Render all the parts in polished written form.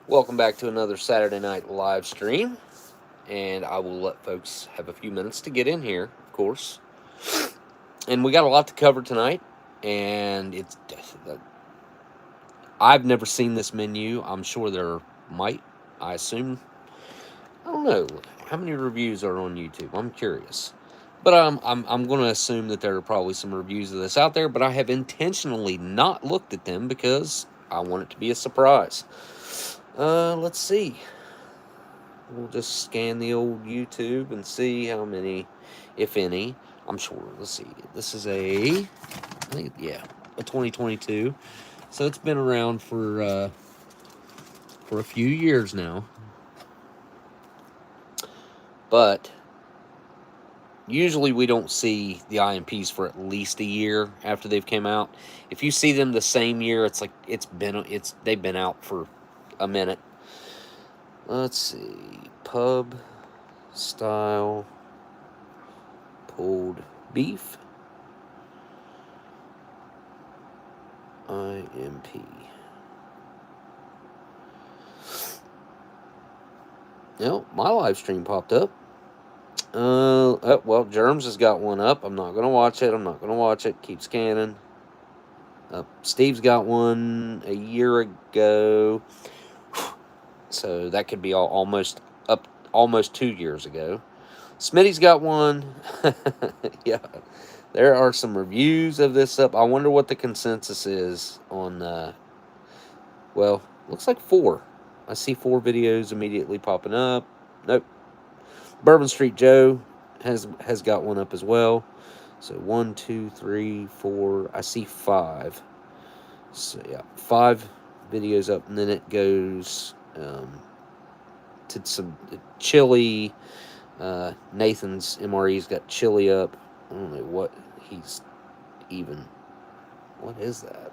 Welcome back to another Saturday night live stream, and I will let folks have a few minutes to get in here, of course. And we got a lot to cover tonight, and I've never seen this menu. I'm sure there might. I assume. I don't know how many reviews are on YouTube. I'm curious, but I'm going to assume that there are probably some reviews of this out there. But I have intentionally not looked at them because I want it to be a surprise. Let's see. We'll just scan the old YouTube and see how many, if any. I'm sure. Let's see. This is a 2022. So it's been around for a few years now. But usually we don't see the IMPs for at least a year after they've came out. If you see them the same year, it's like they've been out for a minute. Let's see. Pub style pulled beef. IMP. No, my live stream popped up. Well, Germs has got one up. I'm not gonna watch it. Keep scanning. Steve's got one a year ago. So that could be almost 2 years ago. Smitty's got one. Yeah, there are some reviews of this up. I wonder what the consensus is on. Well, looks like 4. I see 4 videos immediately popping up. Nope. Bourbon Street Joe has got one up as well. So 1, 2, 3, 4. I see 5. So yeah, 5 videos up, and then it goes to some chili. Nathan's MRE's got chili up. I don't know what he's even. What is that?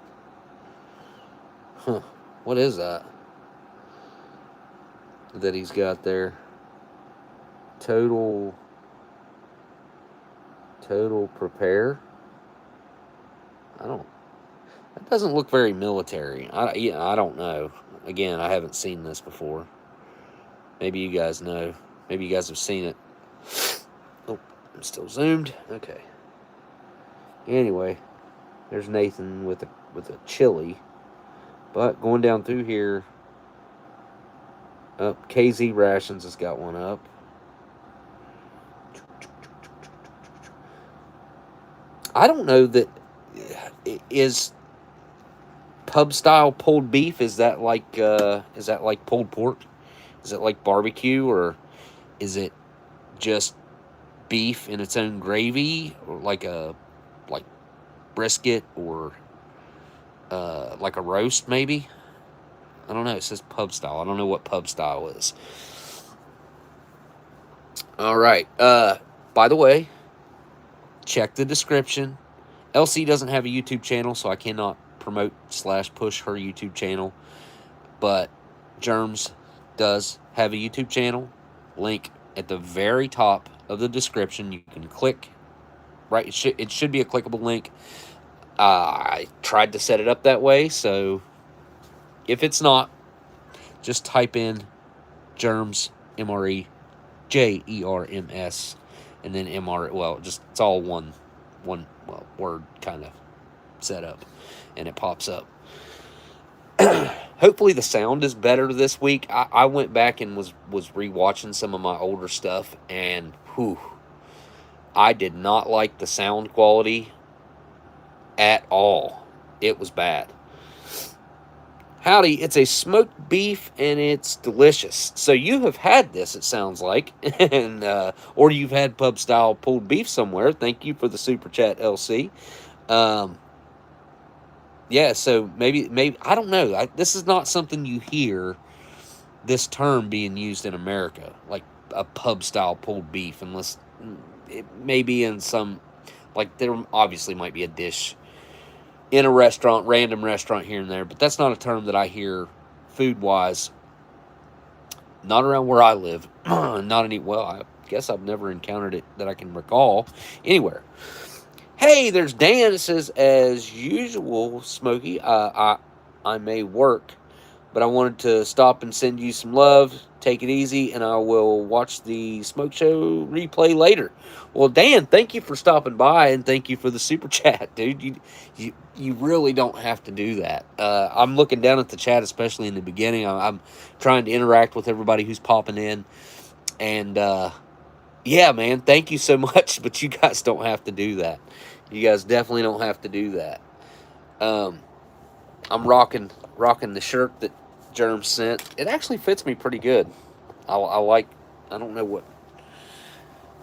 Huh? What is that? That he's got there. Total prepare. That doesn't look very military. I don't know. Again, I haven't seen this before. Maybe you guys know. Maybe you guys have seen it. Oh, I'm still zoomed. Okay. Anyway, there's Nathan with a chili. But going down through here, KZ Rations has got one up. I don't know that is pub style pulled beef. Is that like pulled pork? Is it like barbecue, or is it just beef in its own gravy, or like brisket, or like a roast maybe? I don't know. It says pub style. I don't know what pub style is. All right. By the way, check the description. LC doesn't have a YouTube channel, so I cannot promote / push her YouTube channel. But Germs does have a YouTube channel. Link at the very top of the description. You can click. Right, it should be a clickable link. I tried to set it up that way, so if it's not, just type in Germs MRE, JERMS, and then MRE. Well, it's all one word kind of set up, and it pops up. Hopefully the sound is better this week. I went back and was rewatching some of my older stuff, and I did not like the sound quality at all. It was bad. Howdy, it's a smoked beef, and it's delicious. So you have had this, it sounds like, and or you've had pub style pulled beef somewhere. Thank you for the super chat, LC. Yeah, so maybe I don't know. This is not something you hear this term being used in America, like a pub style pulled beef, unless it may be in some, like there obviously might be a dish in a restaurant, random restaurant here and there, but that's not a term that I hear food-wise. Not around where I live. I guess I've never encountered it that I can recall anywhere. Hey, there's Dan. It says, as usual, Smokey, I may work, But I wanted to stop and send you some love. Take it easy, and I will watch the Smoke Show replay later. Well, Dan, thank you for stopping by, and thank you for the super chat, dude. You really don't have to do that. I'm looking down at the chat, especially in the beginning. I'm trying to interact with everybody who's popping in, and yeah, man, thank you so much. But you guys don't have to do that. You guys definitely don't have to do that. I'm rocking the shirt that Germ sent. It actually fits me pretty good. I like. I don't know what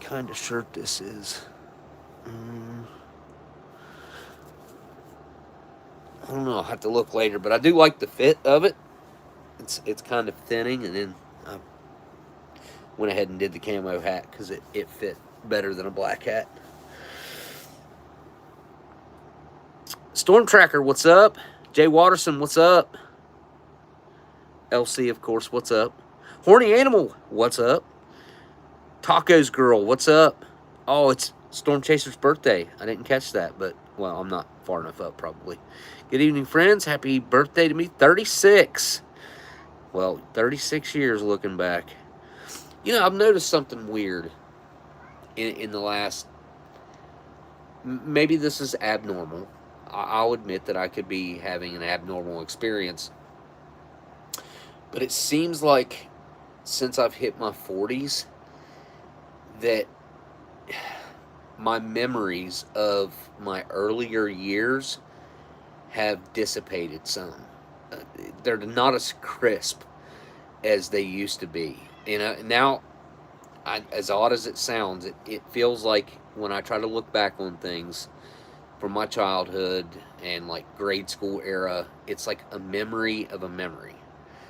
kind of shirt this is. I don't know. I'll have to look later, but I do like the fit of it. It's kind of thinning, and then I went ahead and did the camo hat because it fit better than a black hat. Storm Tracker, what's up? Jay Watterson, what's up? LC, of course, what's up? Horny Animal, what's up? Tacos Girl, what's up? Oh, it's Storm Chaser's birthday. I didn't catch that, but, well, I'm not far enough up, probably. Good evening, friends. Happy birthday to me. 36. Well, 36 years looking back. You know, I've noticed something weird in the last... Maybe this is abnormal. I'll admit that I could be having an abnormal experience. But it seems like since I've hit my 40s that my memories of my earlier years have dissipated some. They're not as crisp as they used to be. You know, now, as odd as it sounds, it feels like when I try to look back on things from my childhood and like grade school era, it's like a memory of a memory.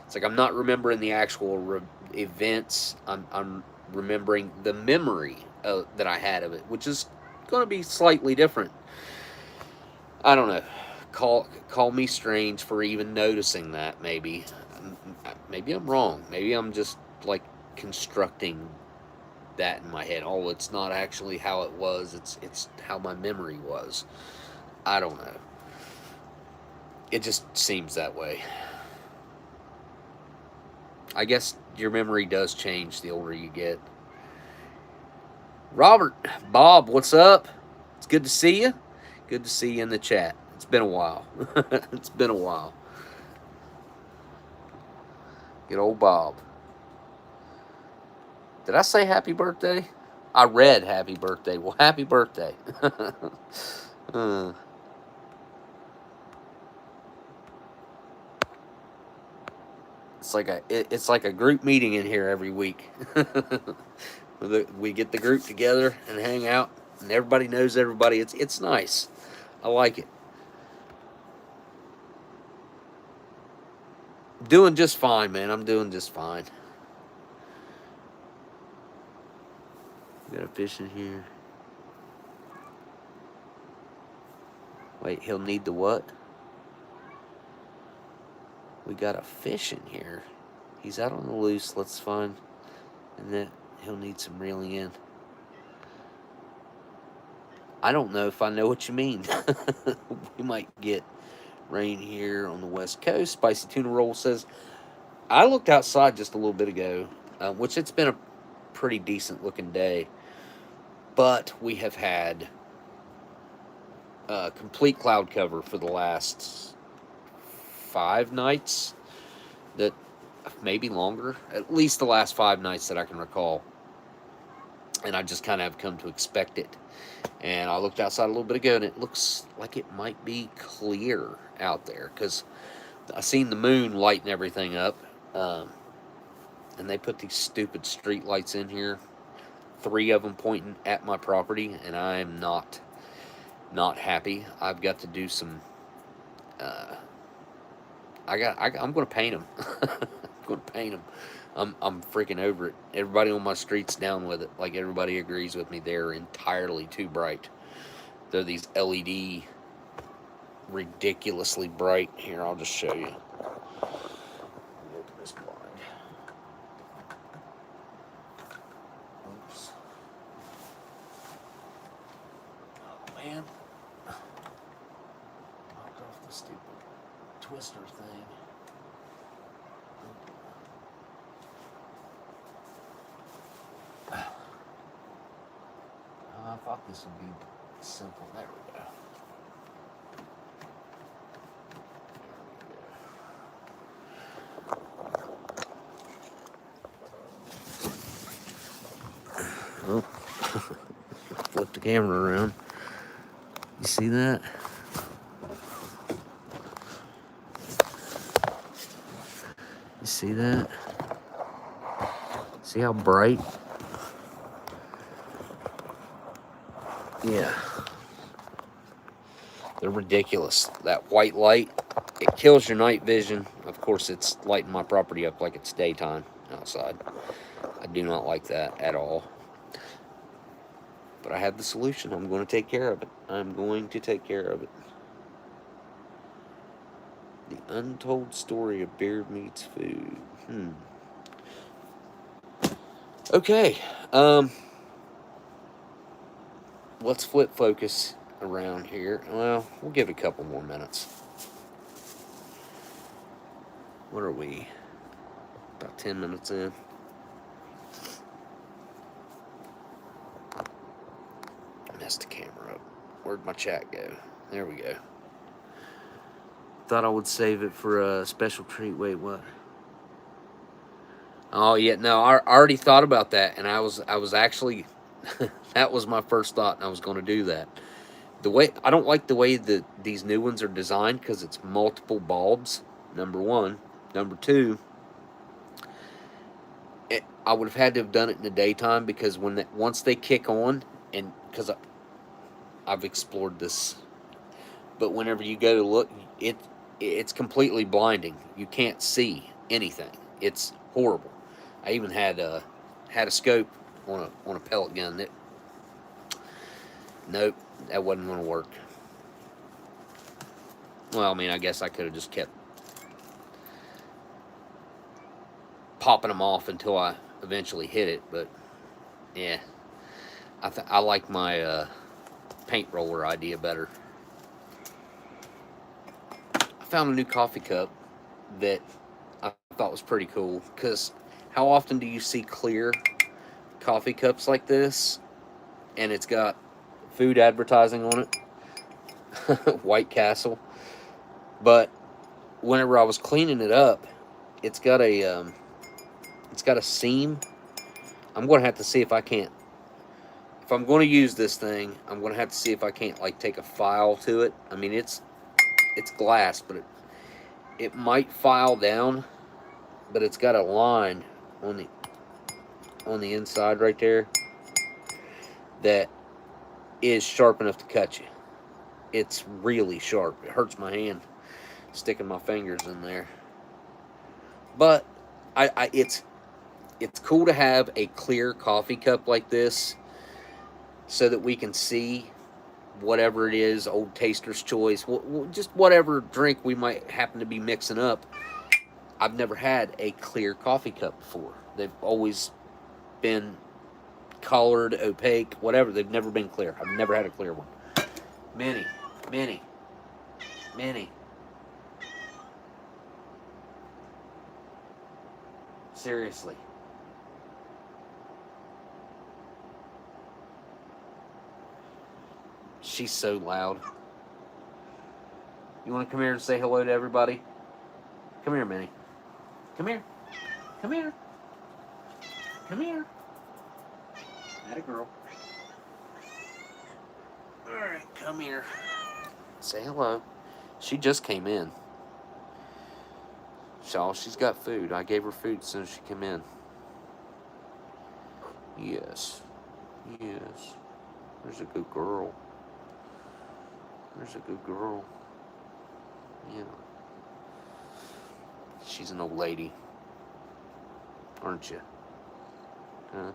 It's like I'm not remembering the actual events. I'm remembering the memory that I had of it, which is going to be slightly different. I don't know. Call me strange for even noticing that. Maybe I'm wrong. Maybe I'm just like constructing that in my head. Oh, it's not actually how it was. It's how my memory was. I don't know. It just seems that way. I guess your memory does change the older you get. Robert, Bob, what's up? It's good to see you. Good to see you in the chat. It's been a while. It's been a while. Good old Bob. Did I say happy birthday? I read happy birthday. Well, happy birthday. It's like a group meeting in here every week. We get the group together and hang out, and everybody knows everybody. It's nice. I like it. Doing just fine, man. I'm doing just fine. Got a fish in here. Wait, he'll need the what? We got a fish in here. He's out on the loose. Let's find. And then he'll need some reeling in. I don't know if I know what you mean. We might get rain here on the west coast. Spicy Tuna Roll says, I looked outside just a little bit ago, which it's been a pretty decent looking day. But we have had complete cloud cover for the last 5 nights. That maybe longer. At least the last 5 nights that I can recall. And I just kind of have come to expect it. And I looked outside a little bit ago, and it looks like it might be clear out there. Because I seen the moon lighting everything up. And they put these stupid street lights in here. 3 of them pointing at my property. And I am not happy. I've got to do some... I'm going to paint them. I'm going to paint them. I'm freaking over it. Everybody on my street's down with it. Like, everybody agrees with me. They're entirely too bright. They're these LED, ridiculously bright. Here, I'll just show you. Open this blind. Oops. Oh, man. Knocked off the stupid twister thing. thought this would be simple. There we go. Oh, flip the camera around. You see that? You see that? See how bright? Yeah. They're ridiculous. That white light, it kills your night vision. Of course, it's lighting my property up like it's daytime outside. I do not like that at all. But I have the solution. I'm going to take care of it. I'm going to take care of it. The untold story of beer meets food. Okay. Let's flip focus around here. Well, we'll give it a couple more minutes. What are we? About 10 minutes in. Messed the camera up. Where'd my chat go? There we go. Thought I would save it for a special treat. Wait, what? Oh yeah, no, I already thought about that, and I was actually that was my first thought, and I was going to do that. The way I don't like the way that these new ones are designed because it's multiple bulbs. Number one, number two. I would have had to have done it in the daytime because once they kick on, and because I've explored this, but whenever you go to look, it's completely blinding. You can't see anything. It's horrible. I even had a scope on a pellet gun. Nope, that wasn't going to work. Well, I mean, I guess I could have just kept popping them off until I eventually hit it, but yeah, I like my paint roller idea better. I found a new coffee cup that I thought was pretty cool, because how often do you see clear coffee cups like this and it's got food advertising on it? White Castle. But whenever I was cleaning it up, it's got a seam. I'm going to have to see if I can't, if I'm going to use this thing, I'm going to have to see if I can't like take a file to it. I mean, it's glass, but it might file down, but it's got a line on the inside right there that is sharp enough to cut you. It's really sharp. It hurts my hand sticking my fingers in there. But it's cool to have a clear coffee cup like this so that we can see whatever it is, Old Taster's Choice, just whatever drink we might happen to be mixing up. I've never had a clear coffee cup before. They've always been colored, opaque, whatever. They've never been clear. I've never had a clear one. Minnie. Seriously. She's so loud. You want to come here and say hello to everybody? Come here, Minnie. Come here. Come here. Come here. Atta girl. Alright, come here. Say hello. She just came in. She's got food. I gave her food as soon as she came in. Yes. Yes. There's a good girl. There's a good girl. Yeah. She's an old lady. Aren't you? Huh?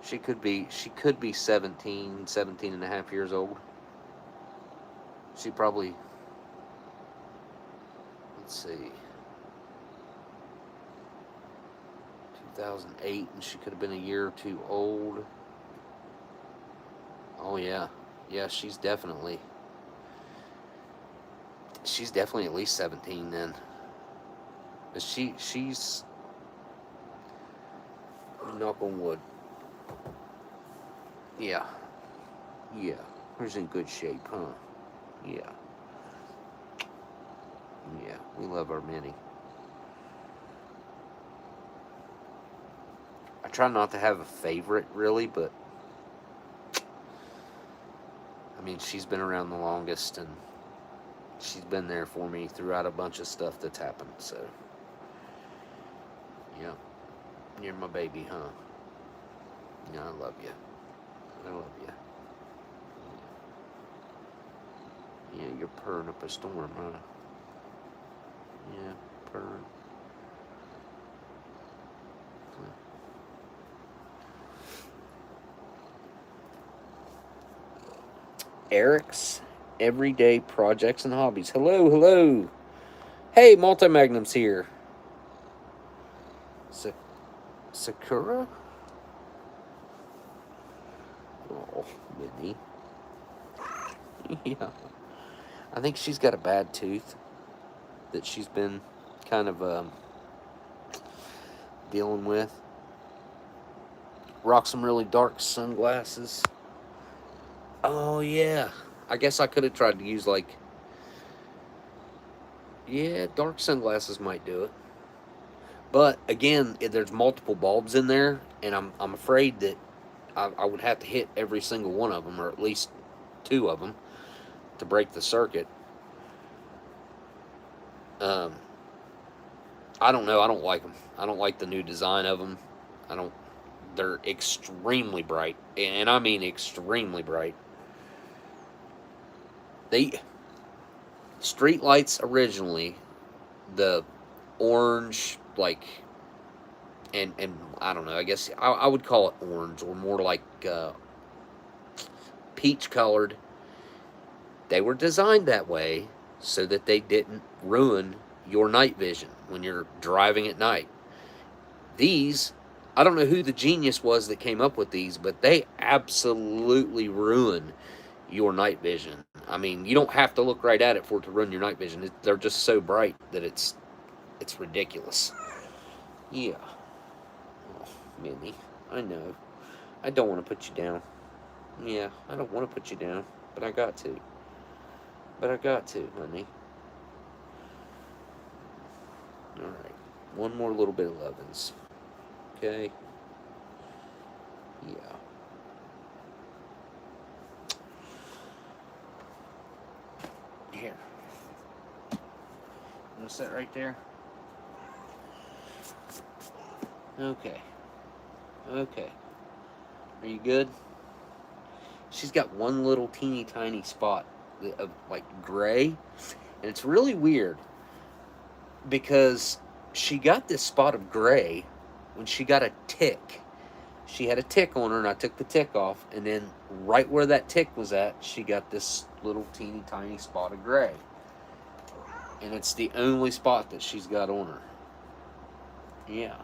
She could be 17 and a half years old. She probably, let's see, 2008, and she could have been a year or two old. Oh yeah. Yeah, she's definitely at least 17 then. But she's, knock on wood, Yeah. Yeah. Her's in good shape, huh? Yeah. Yeah. We love our Minnie. I try not to have a favorite, really, but I mean, she's been around the longest, and she's been there for me throughout a bunch of stuff that's happened, so. Yeah. You're my baby, huh? Yeah, I love you. I love you. Yeah, you're purring up a storm, huh? Yeah, purring. Eric's Everyday Projects and Hobbies. Hello, hello. Hey, Multi-Magnum's here. Sakura? Oh, Minnie. Yeah. I think she's got a bad tooth that she's been kind of dealing with. Rock some really dark sunglasses. Oh, yeah. I guess I could have tried to use, like... Yeah, dark sunglasses might do it. But, again, there's multiple bulbs in there, and I'm afraid that I would have to hit every single one of them, or at least 2 of them, to break the circuit. I don't know. I don't like them. I don't like the new design of them. They're extremely bright, and I mean extremely bright. Street lights originally, the orange, like, and I don't know, I guess I would call it orange, or more like peach colored. They were designed that way so that they didn't ruin your night vision when you're driving at night. These, I don't know who the genius was that came up with these, but they absolutely ruin your night vision. I mean, you don't have to look right at it for it to ruin your night vision. They're just so bright that it's ridiculous. Yeah. Oh, Minnie, I know. I don't want to put you down. Yeah, I don't want to put you down, but I got to. But I got to, honey. Alright. One more little bit of lovin's. Okay? Yeah. Here. I'm gonna sit right there. Okay. Okay. Are you good? She's got one little teeny tiny spot of like gray, and it's really weird because she got this spot of gray when she got a tick. She had a tick on her, and I took the tick off, and then right where that tick was at, she got this little teeny tiny spot of gray. And it's the only spot that she's got on her. Yeah.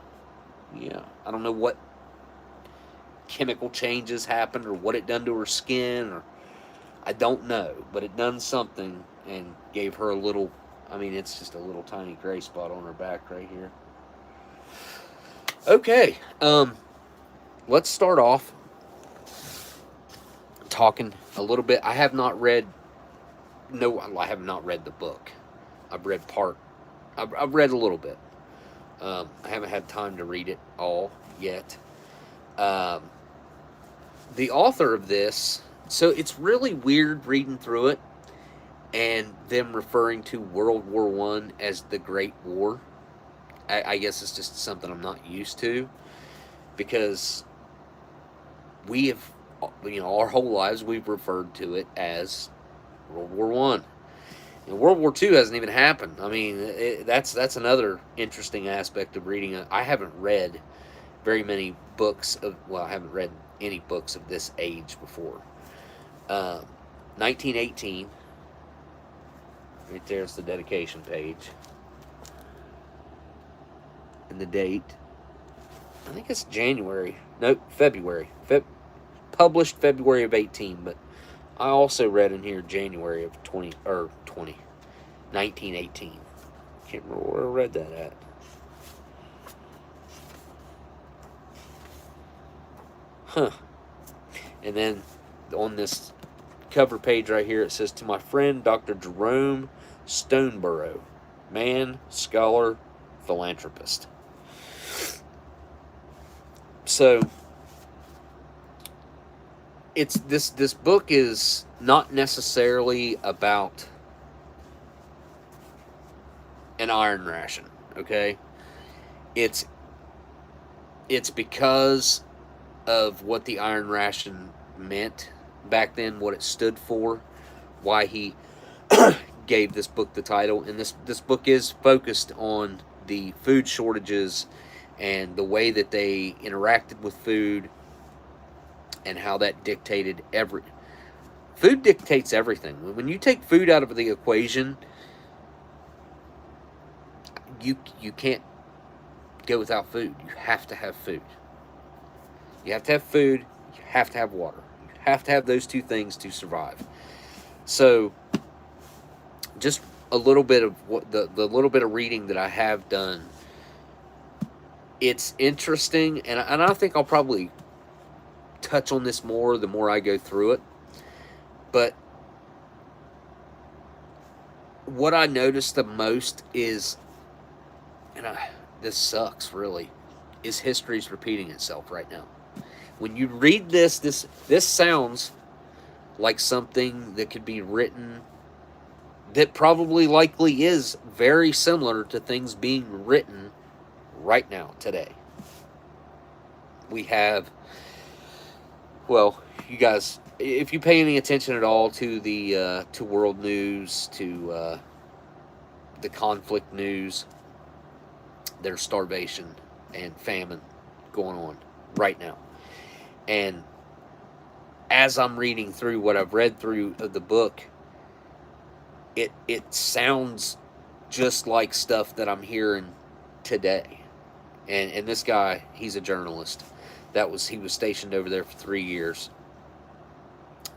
Yeah. I don't know what chemical changes happened or what it done to her skin, or I don't know, but it done something and gave her a little, I mean, it's just a little tiny gray spot on her back right here. Okay. Let's start off talking a little bit. I have not read I have not read the book. I've read I've read a little bit. I haven't had time to read it all yet. The author of this, so it's really weird reading through it and them referring to World War I as the Great War. I guess it's just something I'm not used to, because we have, our whole lives we've referred to it as World War I. And World War II hasn't even happened. I mean, that's another interesting aspect of reading. I haven't read very many books I haven't read any books of this age before. 1918. Right there's the dedication page. And the date. I think it's January. Nope, February. Published February of 18, but I also read in here January of 1918. Can't remember where I read that at. Huh. And then on this cover page right here, it says, to my friend Dr. Jerome Stoneborough, man, scholar, philanthropist. So it's this book is not necessarily about an iron ration, okay? It's because of what the iron ration meant back then, what it stood for, why he gave this book the title. And this book is focused on the food shortages and the way that they interacted with food and how that dictated food dictates everything. When you take food out of the equation, you can't go without food. You have to have food. You have to have food. You have to have water. You have to have those two things to survive. So, just a little bit of what the little bit of reading that I have done. It's interesting, and I think I'll probably touch on this more the more I go through it. But what I noticed the most is, and this sucks really, is history's repeating itself right now. When you read this sounds like something that could be written, that probably likely is very similar to things being written right now, today. We have, well, you guys, if you pay any attention at all to the to world news, to the conflict news, there's starvation and famine going on right now. And as I'm reading through what I've read through of the book, it sounds just like stuff that I'm hearing today. And this guy, he's a journalist. He was stationed over there for 3 years.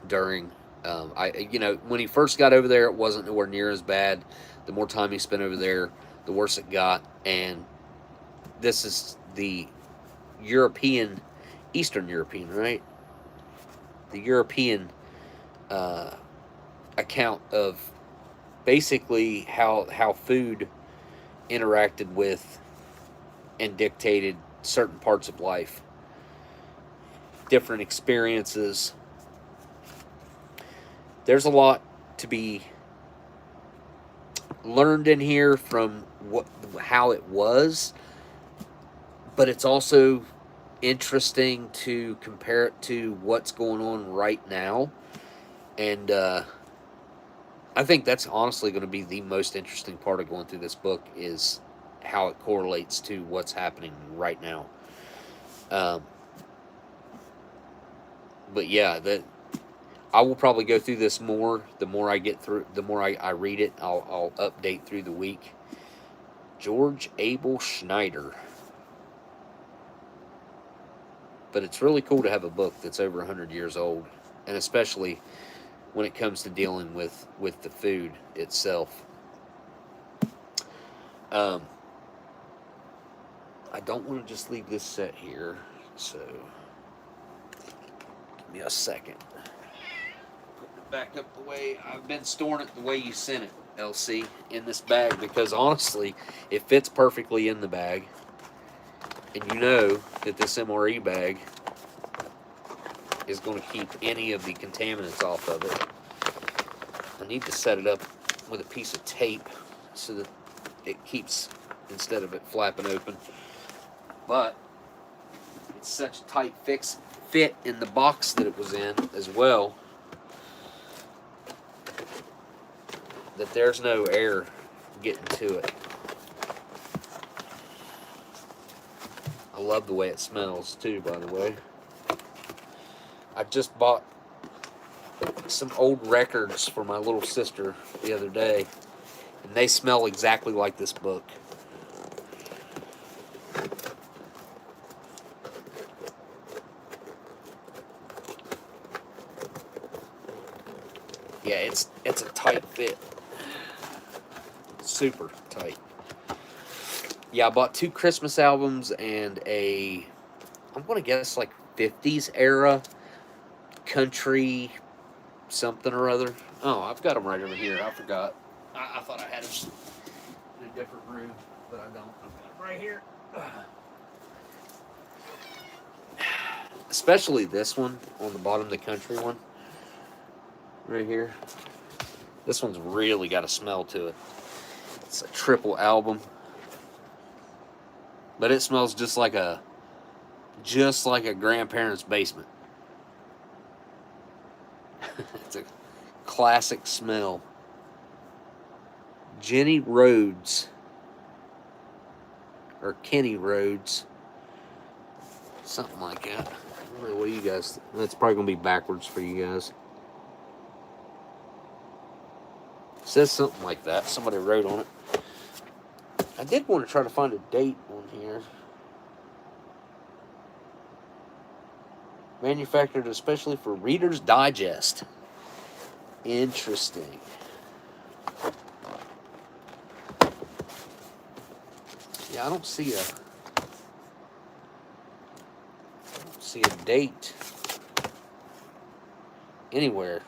During, when he first got over there, it wasn't nowhere near as bad. The more time he spent over there, the worse it got. And this is the Eastern European, right? The European account of basically how food interacted with and dictated certain parts of life, different experiences. There's a lot to be learned in here from how it was, but it's also interesting to compare it to what's going on right now. And I think that's honestly going to be the most interesting part of going through this book, is how it correlates to what's happening right now. But yeah, I will probably go through this more. The more I get through, the more I read it, I'll update through the week. George Abel Schneider. But it's really cool to have a book that's over 100 years old, and especially when it comes to dealing with the food itself. I don't want to just leave this set here, so give me a second. Putting it back up the way I've been storing it, the way you sent it, LC, in this bag, because honestly, it fits perfectly in the bag. And you know that this MRE bag is going to keep any of the contaminants off of it. I need to set it up with a piece of tape so that it keeps, instead of it flapping open. But it's such a tight fit in the box that it was in as well, that there's no air getting to it. I love the way it smells too, by the way. I just bought some old records for my little sister the other day, and they smell exactly like this book. Yeah, it's a tight fit. Super tight. Yeah, I bought 2 Christmas albums and I'm going to guess like 50s era country something or other. Oh, I've got them right over here. I forgot. I thought I had them in a different room, but I don't. I've got them right here. Especially this one on the bottom, the country one. Right here. This one's really got a smell to it. It's a triple album. But it smells just like a grandparent's basement. It's a classic smell. Jenny Rhodes. Or Kenny Rhodes. Something like that. I don't know what you guys... That's probably going to be backwards for you guys. It says something like that. Somebody wrote on it. I did want to try to find a date on here. Manufactured especially for Reader's Digest. Interesting. Yeah, I don't see a date anywhere.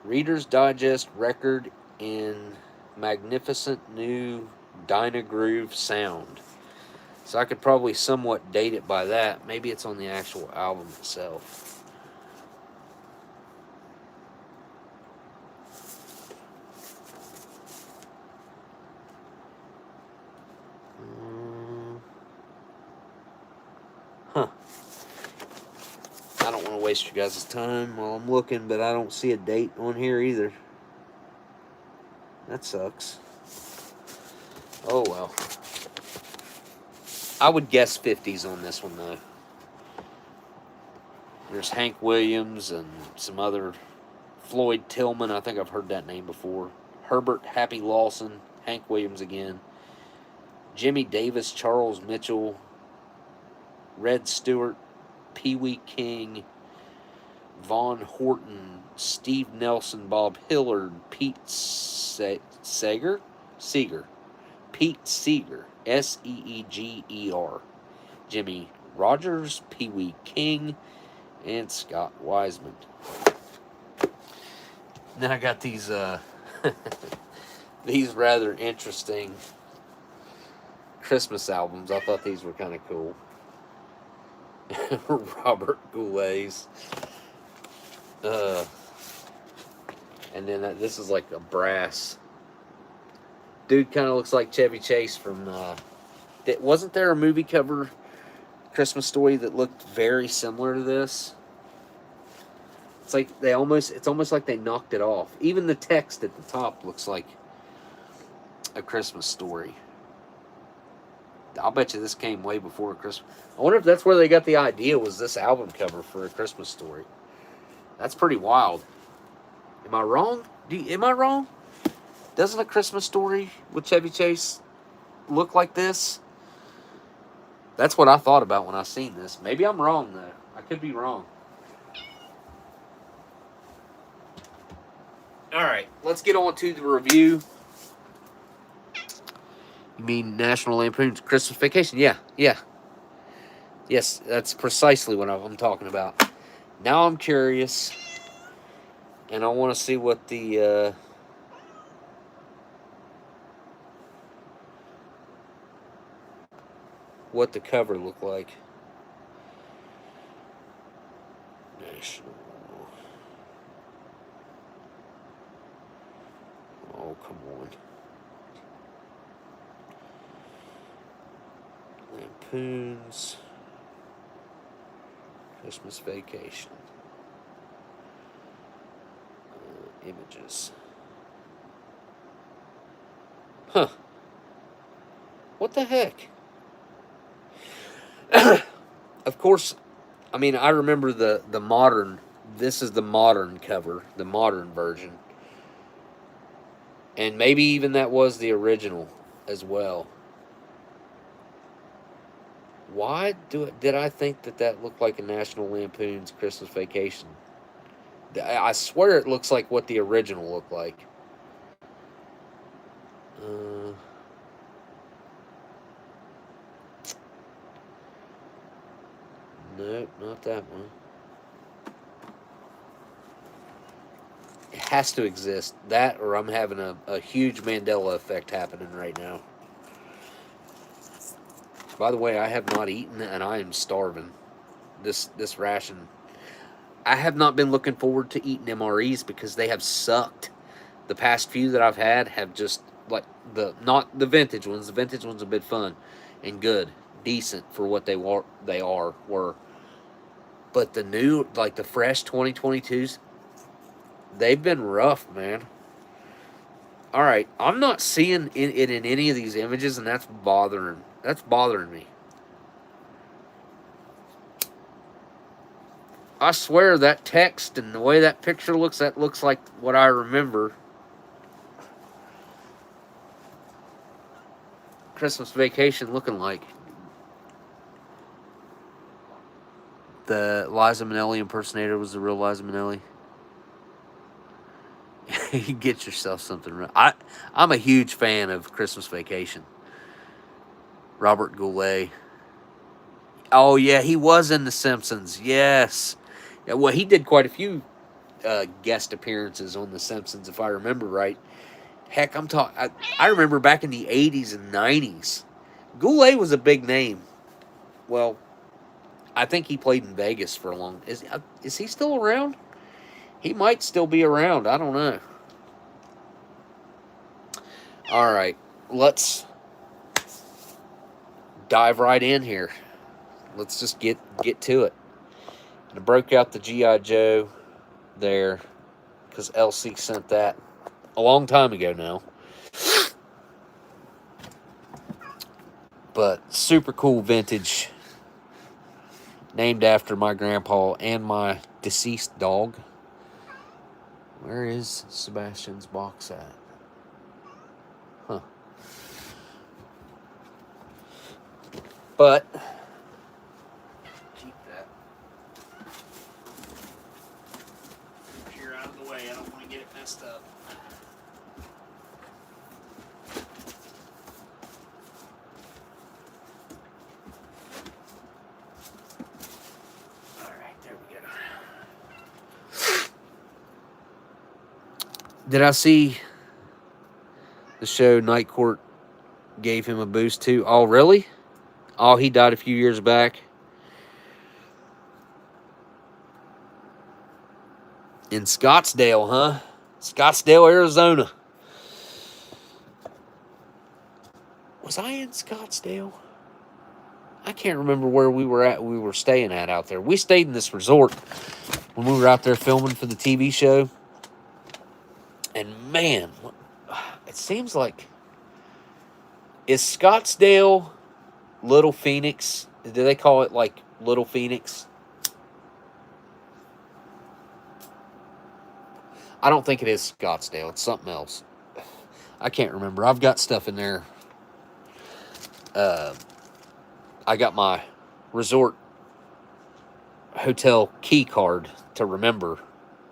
Reader's Digest record in magnificent new Dynagroove sound. So I could probably somewhat date it by that. Maybe it's on the actual album itself. Huh. I don't want to waste your guys' time while I'm looking, but I don't see a date on here either. That sucks. Oh well. I would guess 50s on this one, though. There's Hank Williams and some other... Floyd Tillman, I think I've heard that name before. Herbert Happy Lawson, Hank Williams again. Jimmy Davis, Charles Mitchell, Red Stewart, Pee Wee King, Vaughn Horton, Steve Nelson, Bob Hillard, Pete Seeger, Pete Seeger, Seeger, Jimmy Rogers, Pee Wee King, and Scott Wiseman. Then I got these these rather interesting Christmas albums. I thought these were kind of cool. Robert Goulet's. And then this is like a brass. Dude kind of looks like Chevy Chase from... wasn't there a movie cover Christmas Story that looked very similar to this? It's like it's almost like they knocked it off. Even the text at the top looks like A Christmas Story. I'll bet you this came way before Christmas. I wonder if that's where they got the idea, was this album cover for A Christmas Story. That's pretty wild. Am I wrong? Am I wrong? Doesn't A Christmas Story with Chevy Chase look like this? That's what I thought about when I seen this. Maybe I'm wrong, though. I could be wrong. Alright, let's get on to the review. You mean National Lampoon's Christmas Vacation? Yeah. Yes, that's precisely what I'm talking about. Now I'm curious, and I want to see what the cover looked like. National. Oh, come on. Lampoon's Christmas Vacation. Images. Huh. What the heck? Of course, I mean, I remember the modern... This is the modern cover, the modern version. And maybe even that was the original as well. Why did I think that looked like a National Lampoon's Christmas Vacation? I swear it looks like what the original looked like. Nope, not that one. has to exist. That, or I'm having a huge Mandela effect happening right now. By the way, I have not eaten, and I am starving. This ration. I have not been looking forward to eating MREs because they have sucked. The past few that I've had have just, like, not the vintage ones. The vintage ones have been fun and good, decent for what they were. But the new, like the fresh 2022s, they've been rough, man. All right, I'm not seeing it in any of these images, and that's bothering me. I swear that text and the way that picture looks, that looks like what I remember Christmas Vacation looking like. The Liza Minnelli impersonator was the real Liza Minnelli. You get yourself something right. I'm a huge fan of Christmas Vacation. Robert Goulet. Oh, yeah, he was in The Simpsons. Yes. Yeah, well, he did quite a few guest appearances on The Simpsons, if I remember right. Heck, I remember back in the 80s and 90s. Goulet was a big name. Well, I think he played in Vegas for a long... Is he still around? He might still be around. I don't know. All right. Let's dive right in here. Let's just get to it. And I broke out the G.I. Joe there because LC sent that a long time ago now. But super cool vintage, named after my grandpa and my deceased dog. Where is Sebastian's box at? Huh. But keep that here out of the way. I don't want to get it messed up. Did I see the show Night Court gave him a boost too? Oh, really? Oh, he died a few years back. In Scottsdale, huh? Scottsdale, Arizona. Was I in Scottsdale? I can't remember where we were staying at out there. We stayed in this resort when we were out there filming for the TV show. And man, it seems like, is Scottsdale Little Phoenix? Do they call it like Little Phoenix? I don't think it is Scottsdale. It's something else. I can't remember. I've got stuff in there. I got my resort hotel key card to remember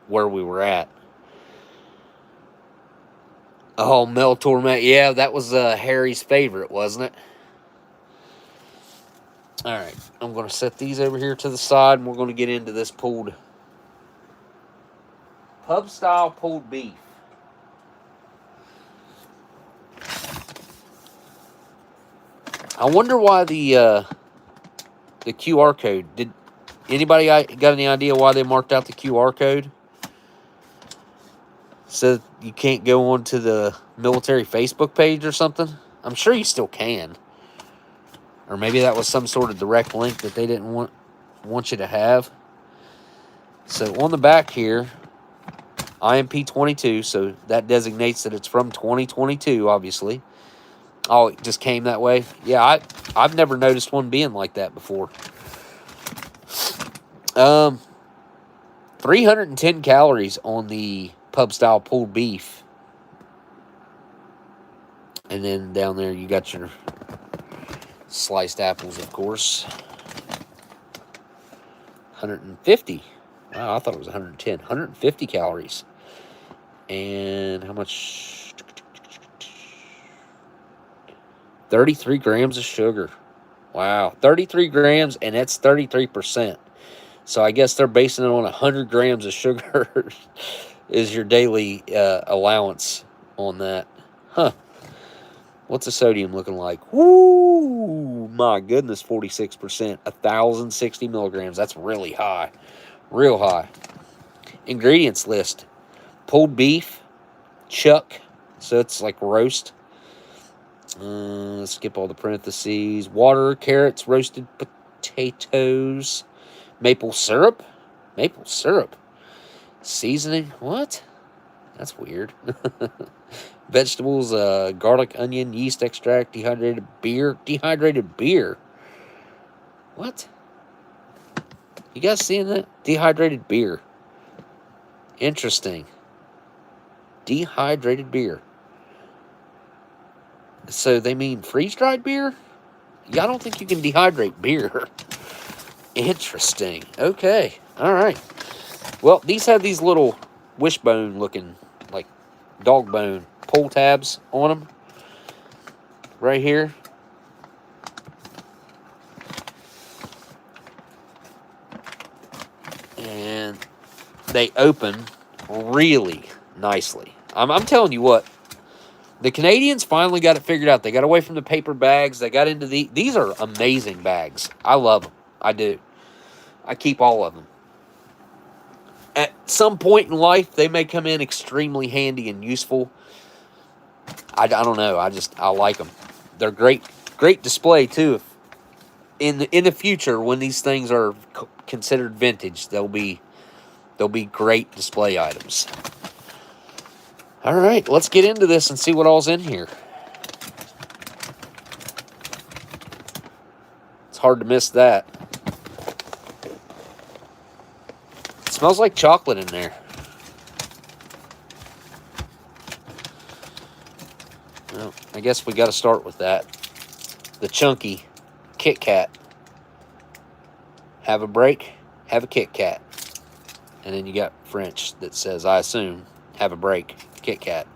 where we were at. Oh, Minotaur, yeah, that was Harry's favorite, wasn't it? All right, I'm going to set these over here to the side, and we're going to get into this pub-style pulled beef. I wonder why the QR code, did anybody got any idea why they marked out the QR code? So you can't go onto the military Facebook page or something? I'm sure you still can. Or maybe that was some sort of direct link that they didn't want you to have. So on the back here, IMP 22, so that designates that it's from 2022, obviously. Oh, it just came that way? Yeah, I've never noticed one being like that before. 310 calories on the pub-style pulled beef. And then down there you got your sliced apples, of course. 150. Wow, I thought it was 110. 150 calories. And how much? 33 grams of sugar. Wow, 33 grams, and that's 33%. So I guess they're basing it on 100 grams of sugar. is your daily allowance on that. Huh. What's the sodium looking like? Woo! My goodness, 46%. 1,060 milligrams. That's really high. Real high. Ingredients list. Pulled beef. Chuck. So it's like roast. Skip all the parentheses. Water, carrots, roasted potatoes. Maple syrup. Maple syrup. Seasoning. What? That's weird. Vegetables, garlic, onion, yeast extract, dehydrated beer. Dehydrated beer. What? You guys seeing that? Dehydrated beer. Interesting. Dehydrated beer. So they mean freeze-dried beer? Yeah, I don't think you can dehydrate beer. Interesting. Okay. All right. Well, these have these little wishbone looking, like dog bone pull tabs on them. Right here. And they open really nicely. I'm telling you what. The Canadians finally got it figured out. They got away from the paper bags. They got into these are amazing bags. I love them. I do. I keep all of them. At some point in life, they may come in extremely handy and useful. I don't know. I like them. They're great display too. In the future, when these things are considered vintage, they'll be great display items. All right, let's get into this and see what all's in here. It's hard to miss that. It smells like chocolate in there. Well, I guess we got to start with that. The chunky Kit Kat. Have a break, have a Kit Kat. And then you got French that says, I assume, have a break, Kit Kat.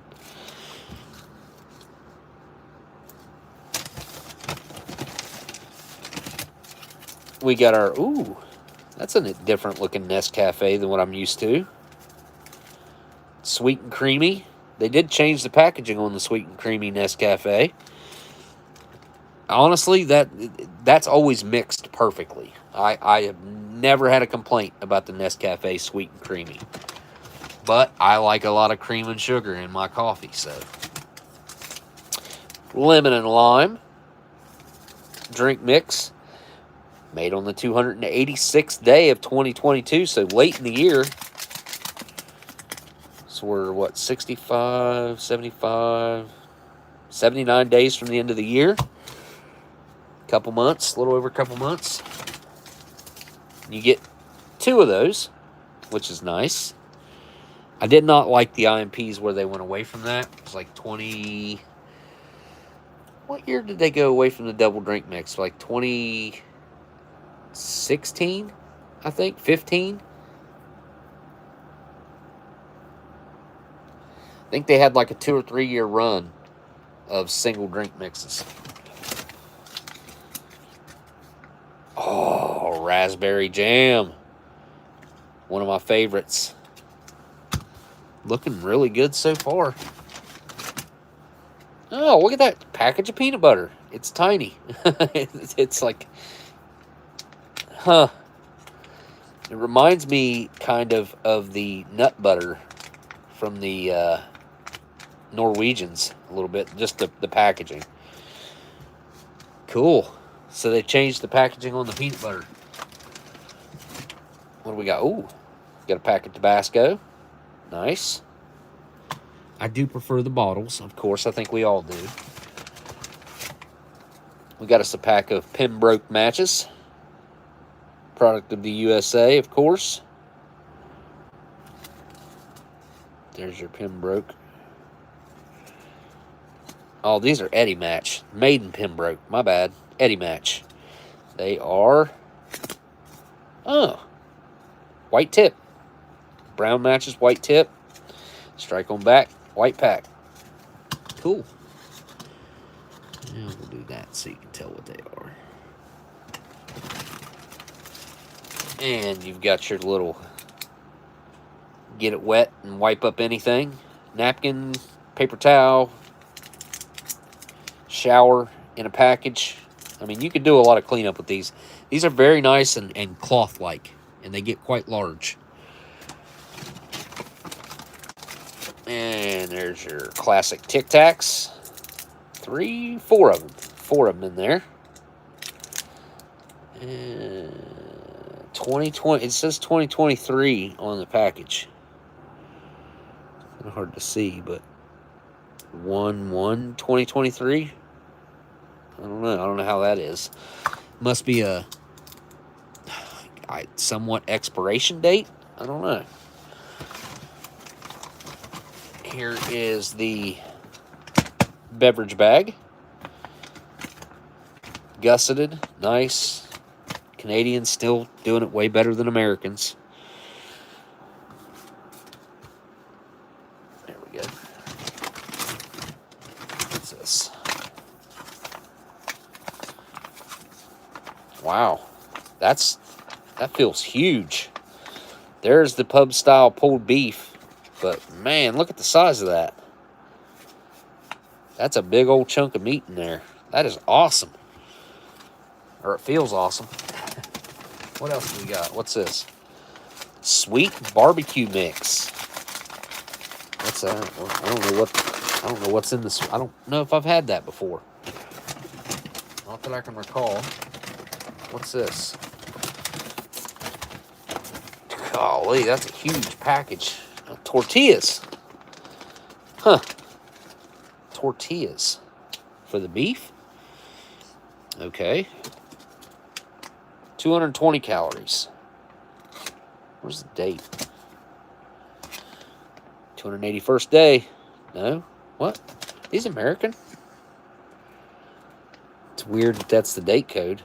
We got our, ooh, that's a different looking Nescafe than what I'm used to. Sweet and creamy. They did change the packaging on the sweet and creamy Nescafe. Honestly, that's always mixed perfectly. I have never had a complaint about the Nescafe sweet and creamy. But I like a lot of cream and sugar in my coffee, so. Lemon and lime. Drink mix. Made on the 286th day of 2022, so late in the year. So we're, what, 65, 75, 79 days from the end of the year. Couple months, a little over a couple months. You get 2 of those, which is nice. I did not like the IMPs where they went away from that. It was like 20... What year did they go away from the double drink mix? Like 2016, I think? 15? I think they had like a 2 or 3 year run of single drink mixes. Oh, raspberry jam. One of my favorites. Looking really good so far. Oh, look at that package of peanut butter. It's tiny. It's like, huh. It reminds me kind of the nut butter from the Norwegians a little bit. Just the packaging. Cool. So they changed the packaging on the peanut butter. What do we got? Ooh, got a pack of Tabasco. Nice. I do prefer the bottles, of course. I think we all do. We got us a pack of Pembroke matches. Product of the USA, of course. There's your Pembroke. Oh, these are Eddie match. Made in Pembroke. My bad. Eddie match. They are... Oh. White tip. Brown matches, white tip. Strike on back, white pack. Cool. Yeah, we'll do that so you can tell what they are. And you've got your little get it wet and wipe up anything. Napkin, paper towel, shower in a package. I mean, you could do a lot of cleanup with these. These are very nice and cloth-like, and they get quite large. And there's your classic Tic Tacs. 4 of them. 4 of them in there. And 2020. It says 2023 on the package. Kind of hard to see, but 1/1/2023. I don't know. I don't know how that is. Must be a somewhat expiration date. I don't know. Here is the beverage bag. Gusseted, nice. Canadians still doing it way better than Americans. There we go. What's this? Wow, that feels huge. There's the pub style pulled beef, but man, look at the size of that. That's a big old chunk of meat in there. That is awesome. Or it feels awesome. What else do we got? What's this? Sweet barbecue mix. What's that? I don't know what's in this. I don't know if I've had that before. Not that I can recall. What's this? Golly, that's a huge package. Tortillas. Huh. Tortillas. For the beef? Okay. 220 calories. Where's the date? 281st day. No? What? These American? It's weird that that's the date code.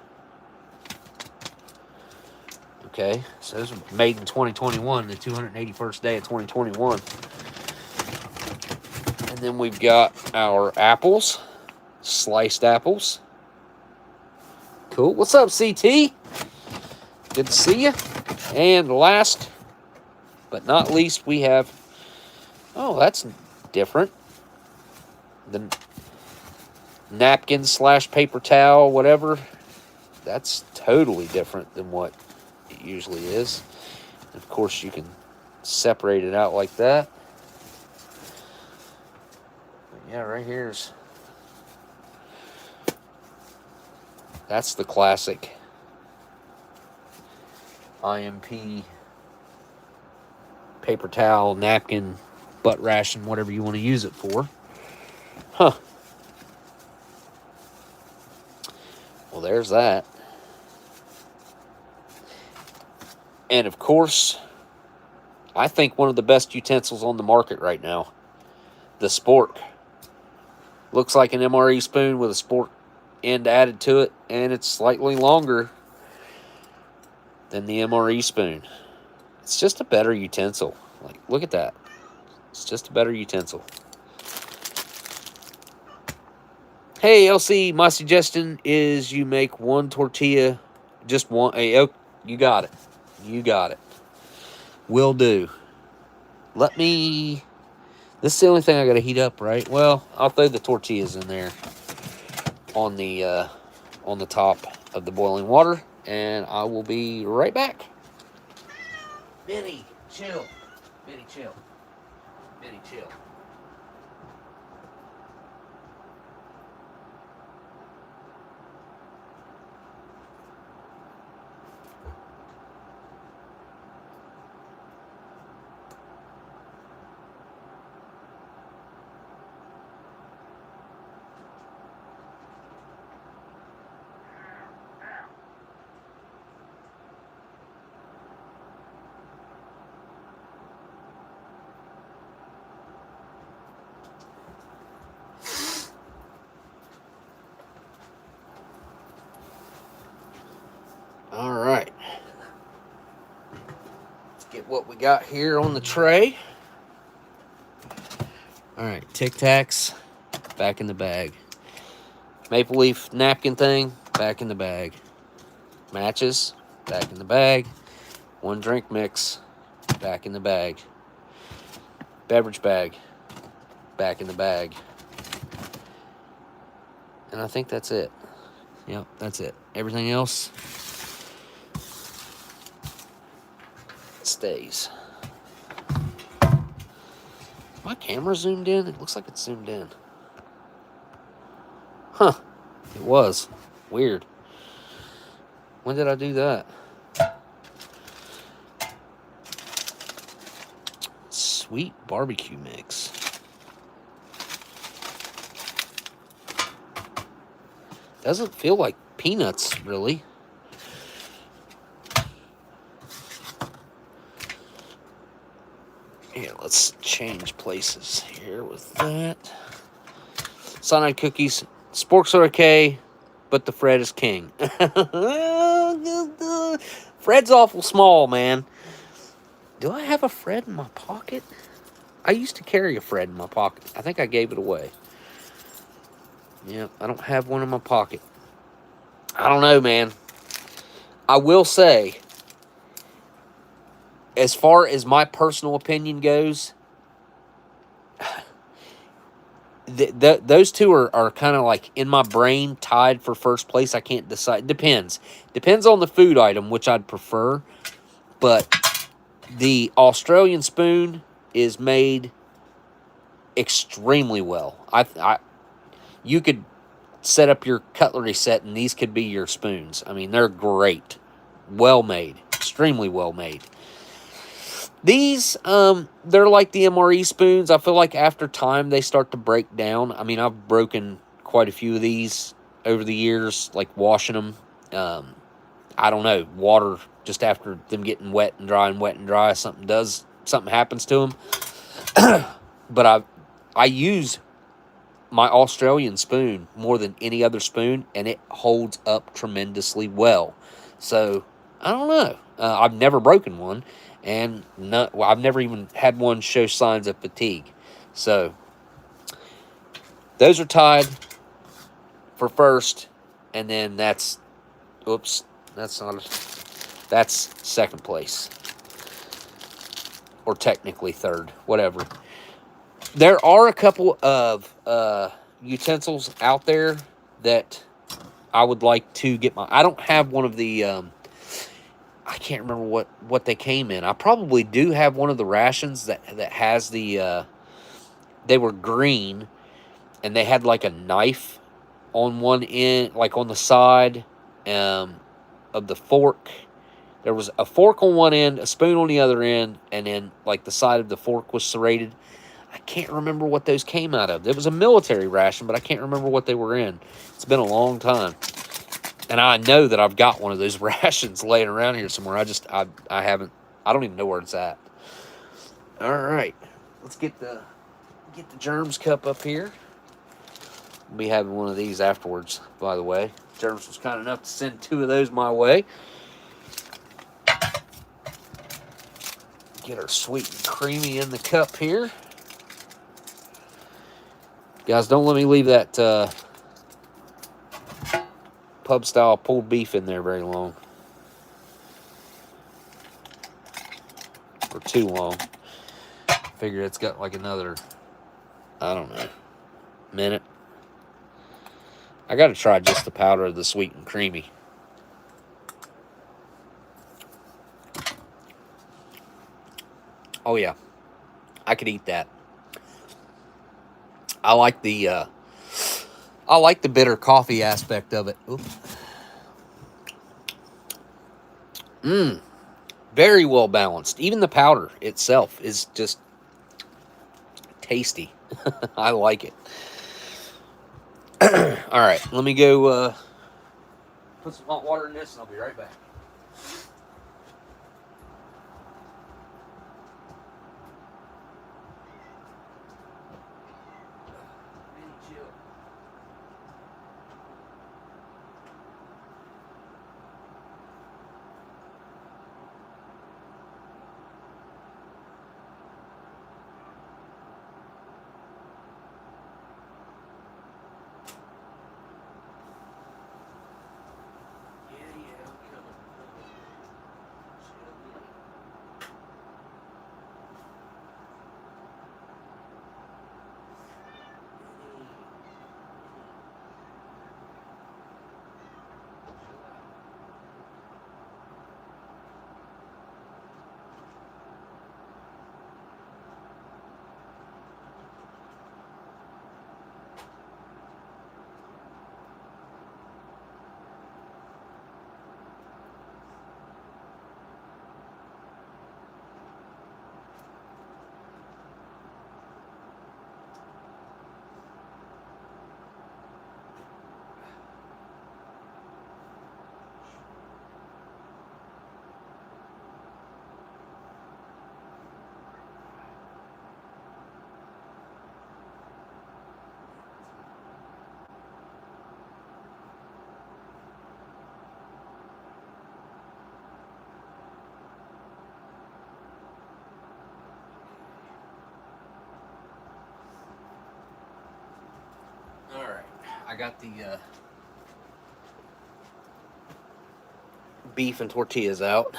Okay, so this was made in 2021, the 281st day of 2021. And then we've got our apples, sliced apples. Cool. What's up, CT? Good to see you. And last but not least, we have, oh, that's different. The napkin / paper towel, whatever. That's totally different than what it usually is. Of course, you can separate it out like that. But yeah, right here's, that's the classic IMP paper towel, napkin, butt ration, whatever you want to use it for. Huh. Well, there's that. And of course, I think one of the best utensils on the market right now, the spork. Looks like an MRE spoon with a spork end added to it, and it's slightly longer than the MRE spoon. It's just a better utensil. Like, look at that. It's just a better utensil. Hey, LC, my suggestion is you make one tortilla, just one. Hey, oh, you got it. You got it. Will do. Let me... This is the only thing I got to heat up, right? Well, I'll throw the tortillas in there on the top of the boiling water, and I will be right back. Benny, chill. Benny, chill. Benny, chill. All right. Let's get what we got here on the tray. All right, Tic Tacs, back in the bag. Maple leaf napkin thing, back in the bag. Matches, back in the bag. One drink mix, back in the bag. beverage bag back in the bag. And I think that's it. Yep, that's it. Everything else stays. Is my camera zoomed in? It looks like it's zoomed in. Huh. It was. Weird. When did I do that? Sweet barbecue mix. Doesn't feel like peanuts, really. Here, let's change places here with that. Cyanide cookies. Sporks are okay, but the Fred is king. Fred's awful small, man. Do I have a Fred in my pocket? I used to carry a Fred in my pocket. I think I gave it away. Yeah, I don't have one in my pocket. I don't know, man. I will say, as far as my personal opinion goes, those two are kind of like in my brain tied for first place. I can't decide. Depends on the food item, which I'd prefer. But the Australian spoon is made extremely well. You could set up your cutlery set and these could be your spoons. I mean, they're great. Well made. Extremely well made. These, they're like the MRE spoons. I feel like after time they start to break down. I mean, I've broken quite a few of these over the years, like washing them. I don't know, water just after them getting wet and dry, something happens to them. But I use my Australian spoon more than any other spoon, and it holds up tremendously well. So, I don't know. I've never broken one, and I've never even had one show signs of fatigue. So, those are tied for first, and then that's second place. Or technically third, whatever. There are a couple of utensils out there that I would like to get I don't have one of the, I can't remember what they came in. I probably do have one of the rations that has the, they were green, and they had like a knife on one end, like on the side of the fork. There was a fork on one end, a spoon on the other end, and then like the side of the fork was serrated. I can't remember what those came out of. It was a military ration, but I can't remember what they were in. It's been a long time. And I know that I've got one of those rations laying around here somewhere. I haven't, I don't even know where it's at. All right. Let's get the Germs cup up here. We'll be having one of these afterwards, by the way. Germs was kind enough to send 2 of those my way. Get our sweet and creamy in the cup here. Guys, don't let me leave that pub-style pulled beef in there very long. Or too long. Figure it's got like another, I don't know, minute. I got to try just the powder of the sweet and creamy. Oh, yeah. I could eat that. I like the bitter coffee aspect of it. Very well balanced. Even the powder itself is just tasty. I like it. All right, let me go put some hot water in this, and I'll be right back. I got the beef and tortillas out.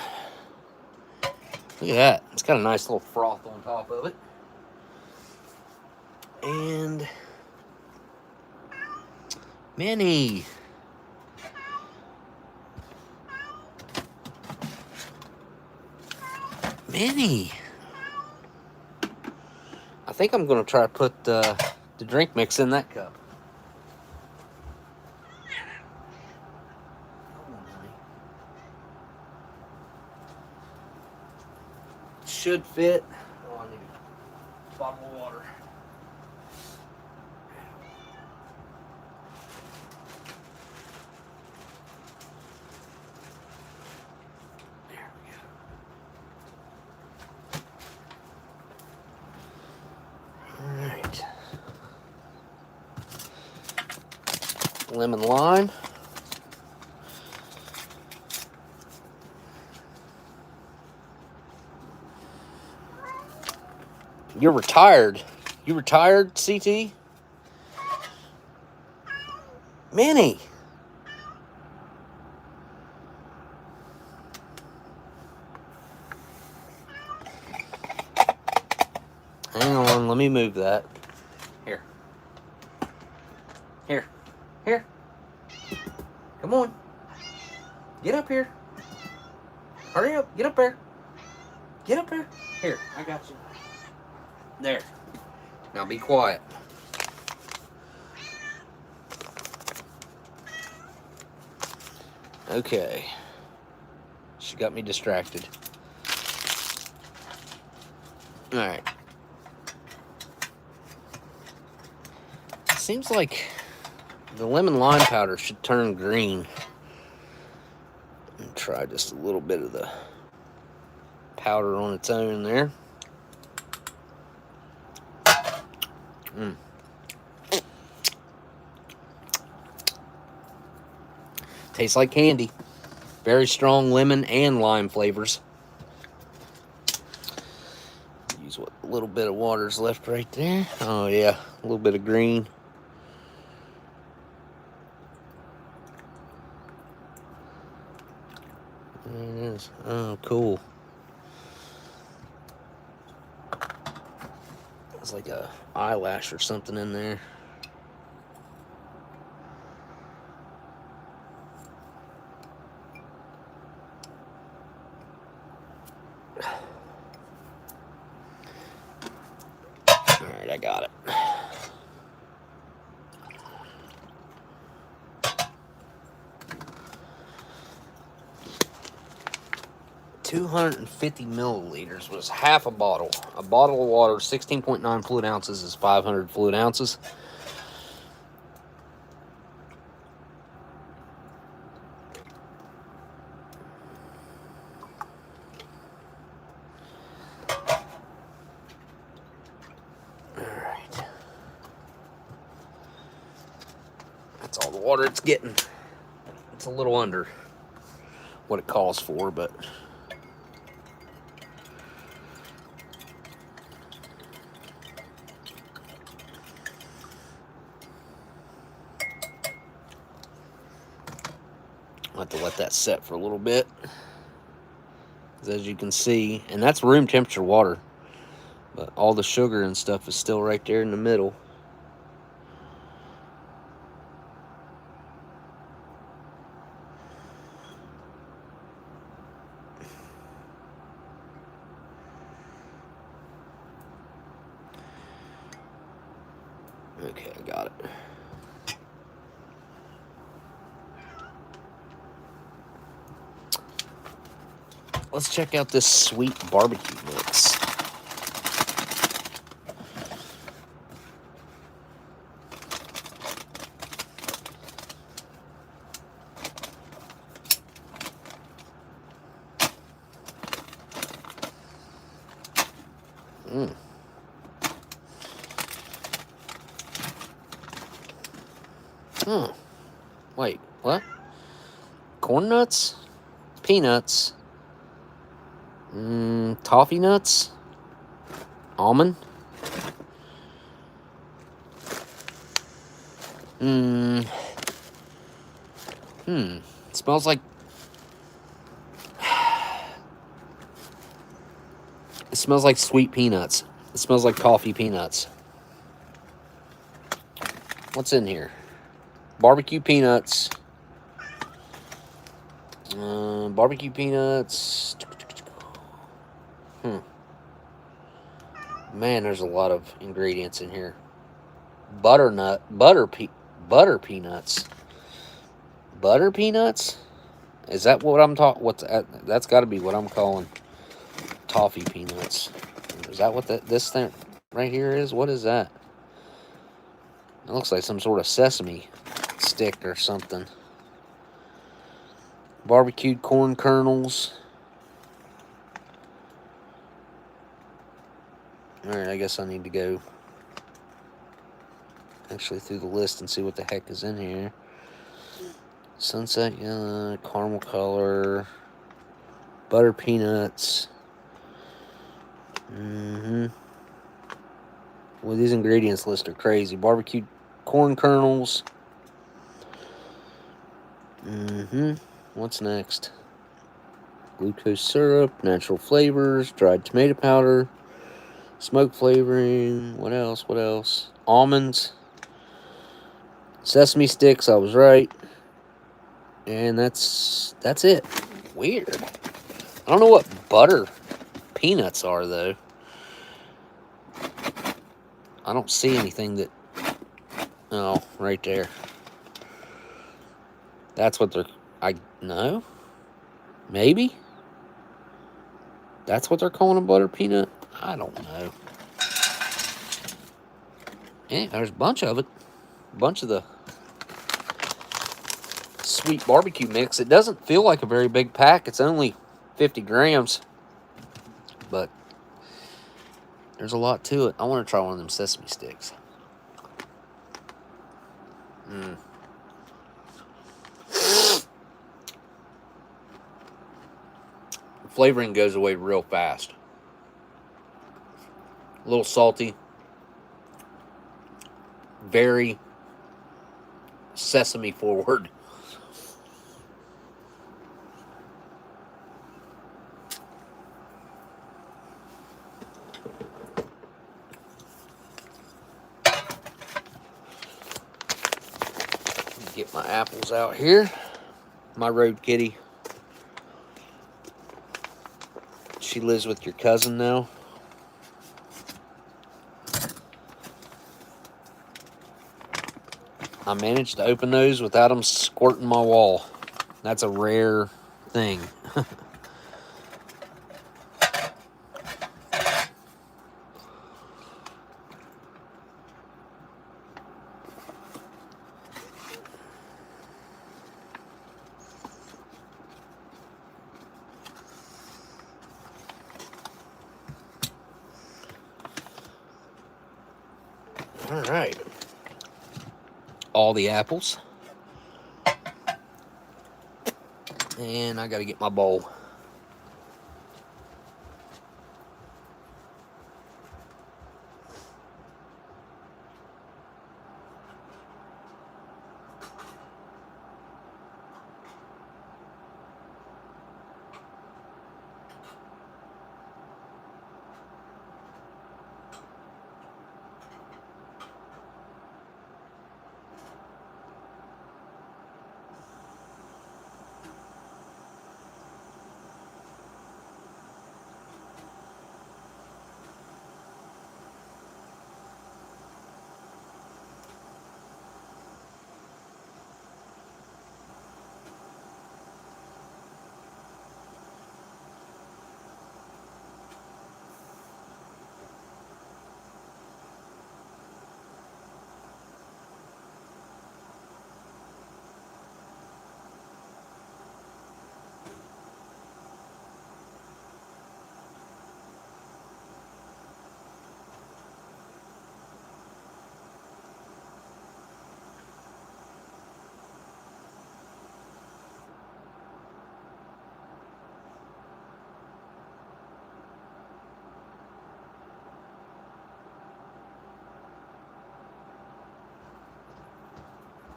Look at that. It's got a nice little froth on top of it. And Minnie. Minnie. I think I'm going to try to put the drink mix in that cup. Should fit. Oh, I need a bottle of water. There we go. All right. Lemon lime. You're retired. You retired, CT? Minnie. Hang on, let me move that. Here. Here. Here. Come on. Get up here. Hurry up. Get up there. Get up here. Here, I got you. There. Now be quiet. Okay. She got me distracted. Alright. Seems like the lemon lime powder should turn green. And try just a little bit of the powder on its own there. Tastes like candy. Very strong lemon and lime flavors. Use what little bit of water's left right there. Oh yeah, a little bit of green. There it is. Oh, cool. It's like a eyelash or something in there. Alright, I got it. $250 milliliters was half a bottle. A bottle of water, 16.9 fluid ounces is 500 fluid ounces. Alright. That's all the water it's getting. It's a little under what it calls for, but I'll have to let that set for a little bit. As you can see, and that's room temperature water, but all the sugar and stuff is still right there in the middle. Okay, I got it. Let's check out this sweet barbecue mix. Wait, what? Corn nuts? Peanuts? Toffee nuts? Almond? It smells like... It smells like sweet peanuts. It smells like coffee peanuts. What's in here? Barbecue peanuts. Barbecue peanuts. Man, there's a lot of ingredients in here. Butter peanuts. Butter peanuts? Is that what I'm talking? What's that? That's got to be what I'm calling toffee peanuts. Is that what this thing right here is? What is that? It looks like some sort of sesame stick or something. Barbecued corn kernels. Alright, I guess I need to go actually through the list and see what the heck is in here. Sunset yellow, caramel color, butter peanuts. Well, these ingredients list are crazy. Barbecued corn kernels. What's next? Glucose syrup, natural flavors, dried tomato powder, smoke flavoring. What else? What else? Almonds. Sesame sticks, I was right. And that's it. Weird. I don't know what butter peanuts are, though. I don't see anything that... Oh, right there. That's what they're... No? Maybe? That's what they're calling a butter peanut? I don't know. Yeah, there's a bunch of it. A bunch of the sweet barbecue mix. It doesn't feel like a very big pack. It's only 50 grams. But there's a lot to it. I want to try one of them sesame sticks. Flavoring goes away real fast. A little salty. Very sesame forward. Get my apples out here. My road kitty. She lives with your cousin now. I managed to open those without them squirting my wall. That's a rare thing. All right. All the apples. And I got to get my bowl.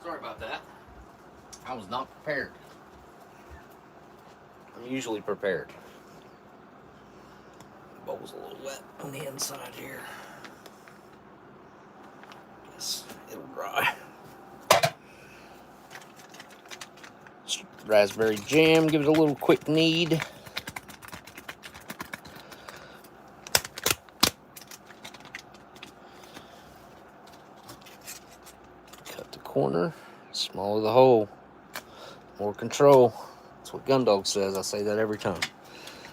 Sorry about that. I was not prepared. I'm usually prepared. The bowl's a little wet on the inside here. Guess it'll dry. Raspberry jam, give it a little quick knead. Cut the corner, smaller the hole, more control. That's what Gundog says. I say that every time.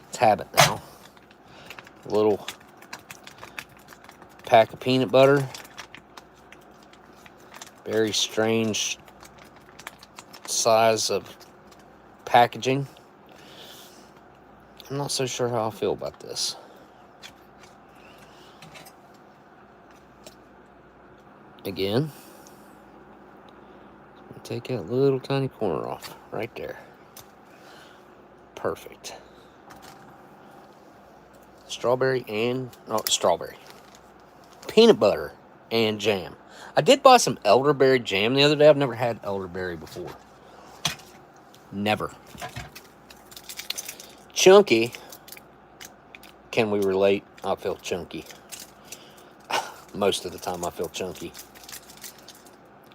It's habit now. A little pack of peanut butter. Very strange size of packaging. I'm not so sure how I feel about this. Again, take that little tiny corner off right there. Perfect. Strawberry peanut butter and jam. I did buy some elderberry jam the other day. I've never had elderberry before. Never. Chunky. Can we relate? I feel chunky. Most of the time I feel chunky.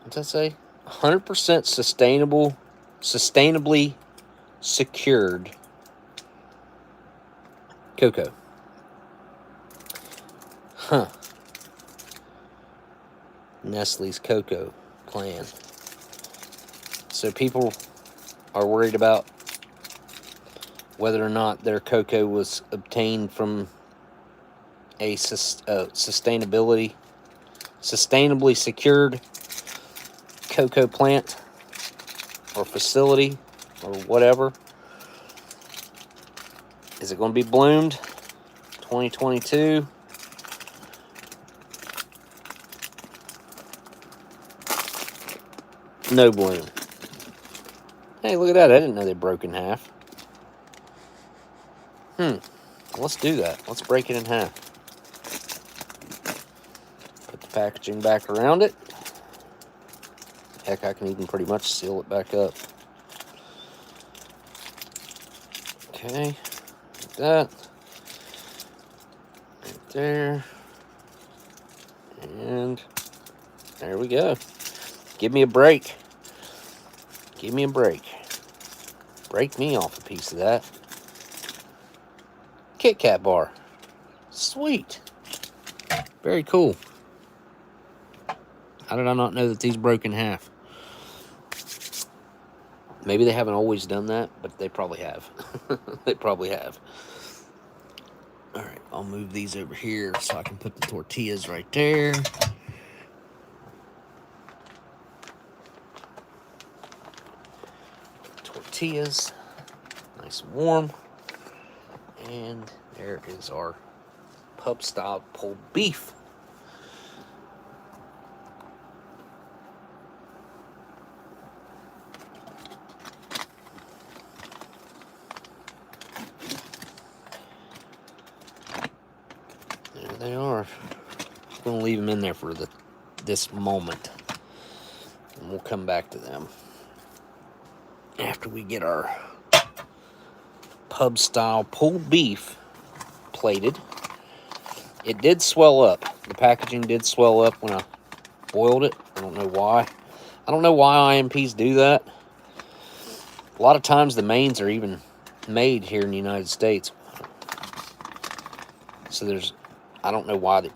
What's that say? 100% sustainably secured cocoa. Huh. Nestle's cocoa plan. So people are worried about whether or not their cocoa was obtained from a sustainably secured cocoa plant or facility or whatever. Is it going to be bloomed 2022? No bloom. Hey, look at that. I didn't know they broke in half. Let's do that. Let's break it in half. Put the packaging back around it. Heck, I can even pretty much seal it back up. Okay, like that. Right there. And there we go. Give me a break. Give me a break. Break me off a piece of that. Kit Kat bar. Sweet. Very cool. How did I not know that these broke in half? Maybe they haven't always done that, but they probably have. They probably have. Alright, I'll move these over here so I can put the tortillas right there. Tortillas. Nice and warm. And there is our pub-style pulled beef. There they are. I'm going to leave them in there for this moment. And we'll come back to them after we get our pub-style pulled beef plated. It did swell up. The packaging did swell up when I boiled it. I don't know why. I don't know why IMPs do that. A lot of times the mains are even made here in the United States. So I don't know why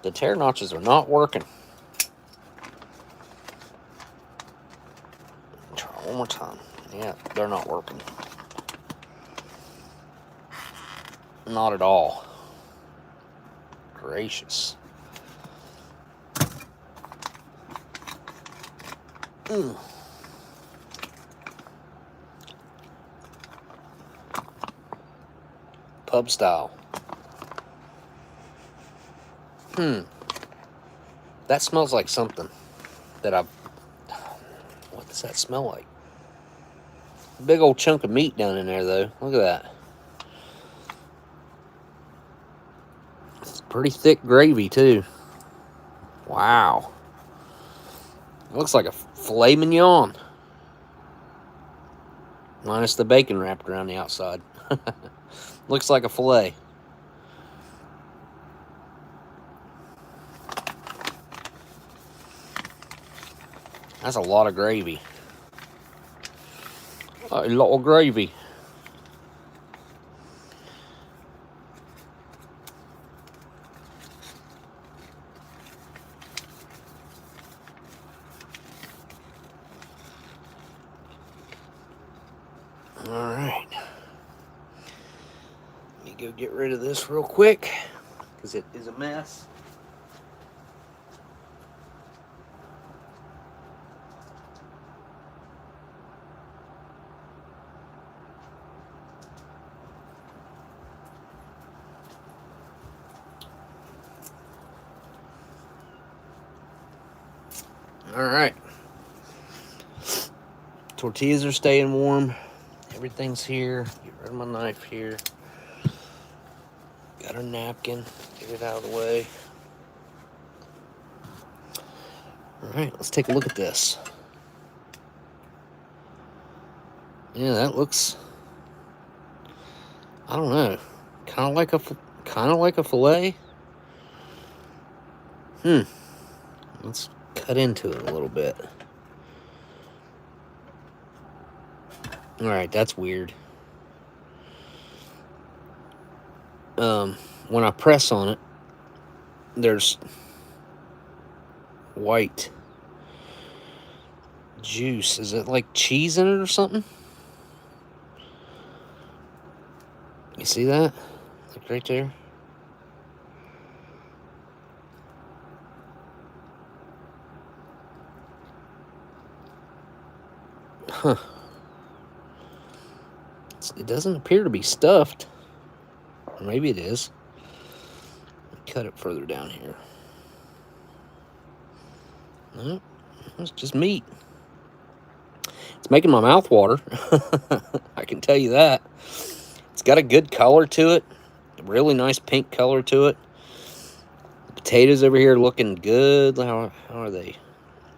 the tear notches are not working. Try one more time. Yeah, they're not working. Not at all. Gracious. Pub style. That smells like something that what does that smell like? Big old chunk of meat down in there, though. Look at that. It's pretty thick gravy, too. Wow. It looks like a filet mignon. Minus the bacon wrapped around the outside. Looks like a filet. That's a lot of gravy. A lot of gravy. Alright. Let me go get rid of this real quick, because it is a mess. Alright. Tortillas are staying warm. Everything's here. Get rid of my knife here. Got a napkin. Get it out of the way. Alright, let's take a look at this. Yeah, that looks, I don't know, kind of like a fillet. Let's cut into it a little bit. Alright, that's weird. When I press on it, there's white juice. Is it like cheese in it or something? You see that? Like right there? Huh. It doesn't appear to be stuffed. Or maybe it is. Cut it further down here. No, it's just meat. It's making my mouth water. I can tell you that. It's got a good color to it. A really nice pink color to it. The potatoes over here looking good. How are they?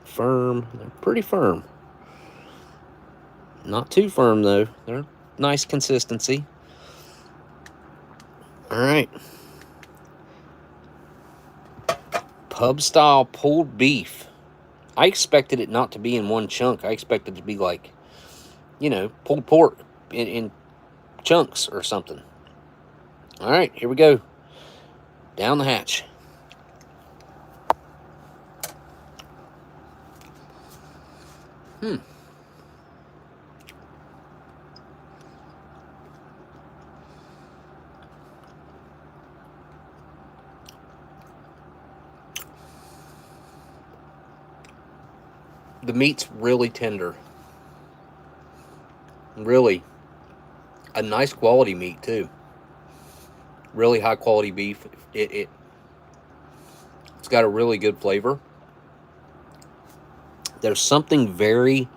Firm. They're pretty firm. Not too firm, though. They're nice consistency. Alright. Pub-style pulled beef. I expected it not to be in one chunk. I expected it to be like, you know, pulled pork in chunks or something. Alright, here we go. Down the hatch. The meat's really tender. Really. A nice quality meat, too. Really high quality beef. It's got a really good flavor. There's something very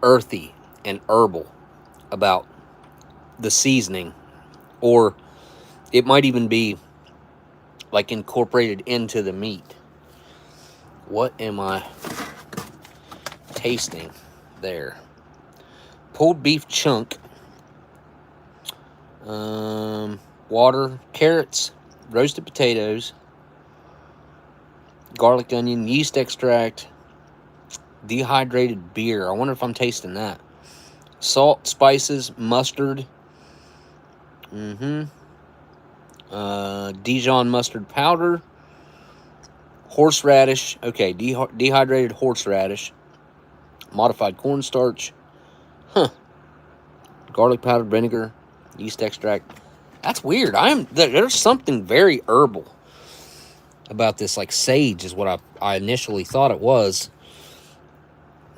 earthy and herbal about the seasoning. Or it might even be like incorporated into the meat. What am I tasting there? Pulled beef chunk. Water, carrots, roasted potatoes, garlic, onion, yeast extract, dehydrated beer. I wonder if I'm tasting that. Salt, spices, mustard. Dijon mustard powder. Horseradish. Okay, dehydrated horseradish. Modified cornstarch. Garlic powder, vinegar, yeast extract. That's weird. There's something very herbal about this, like sage is what I initially thought it was.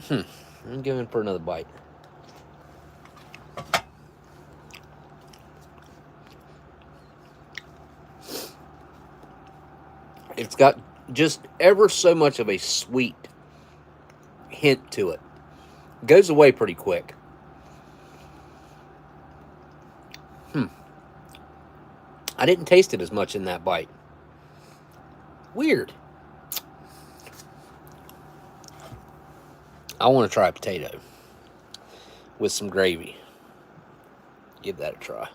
I'm going for another bite. It's got just ever so much of a sweet hint to it. Goes away pretty quick. I didn't taste it as much in that bite. Weird. I want to try a potato with some gravy. Give that a try.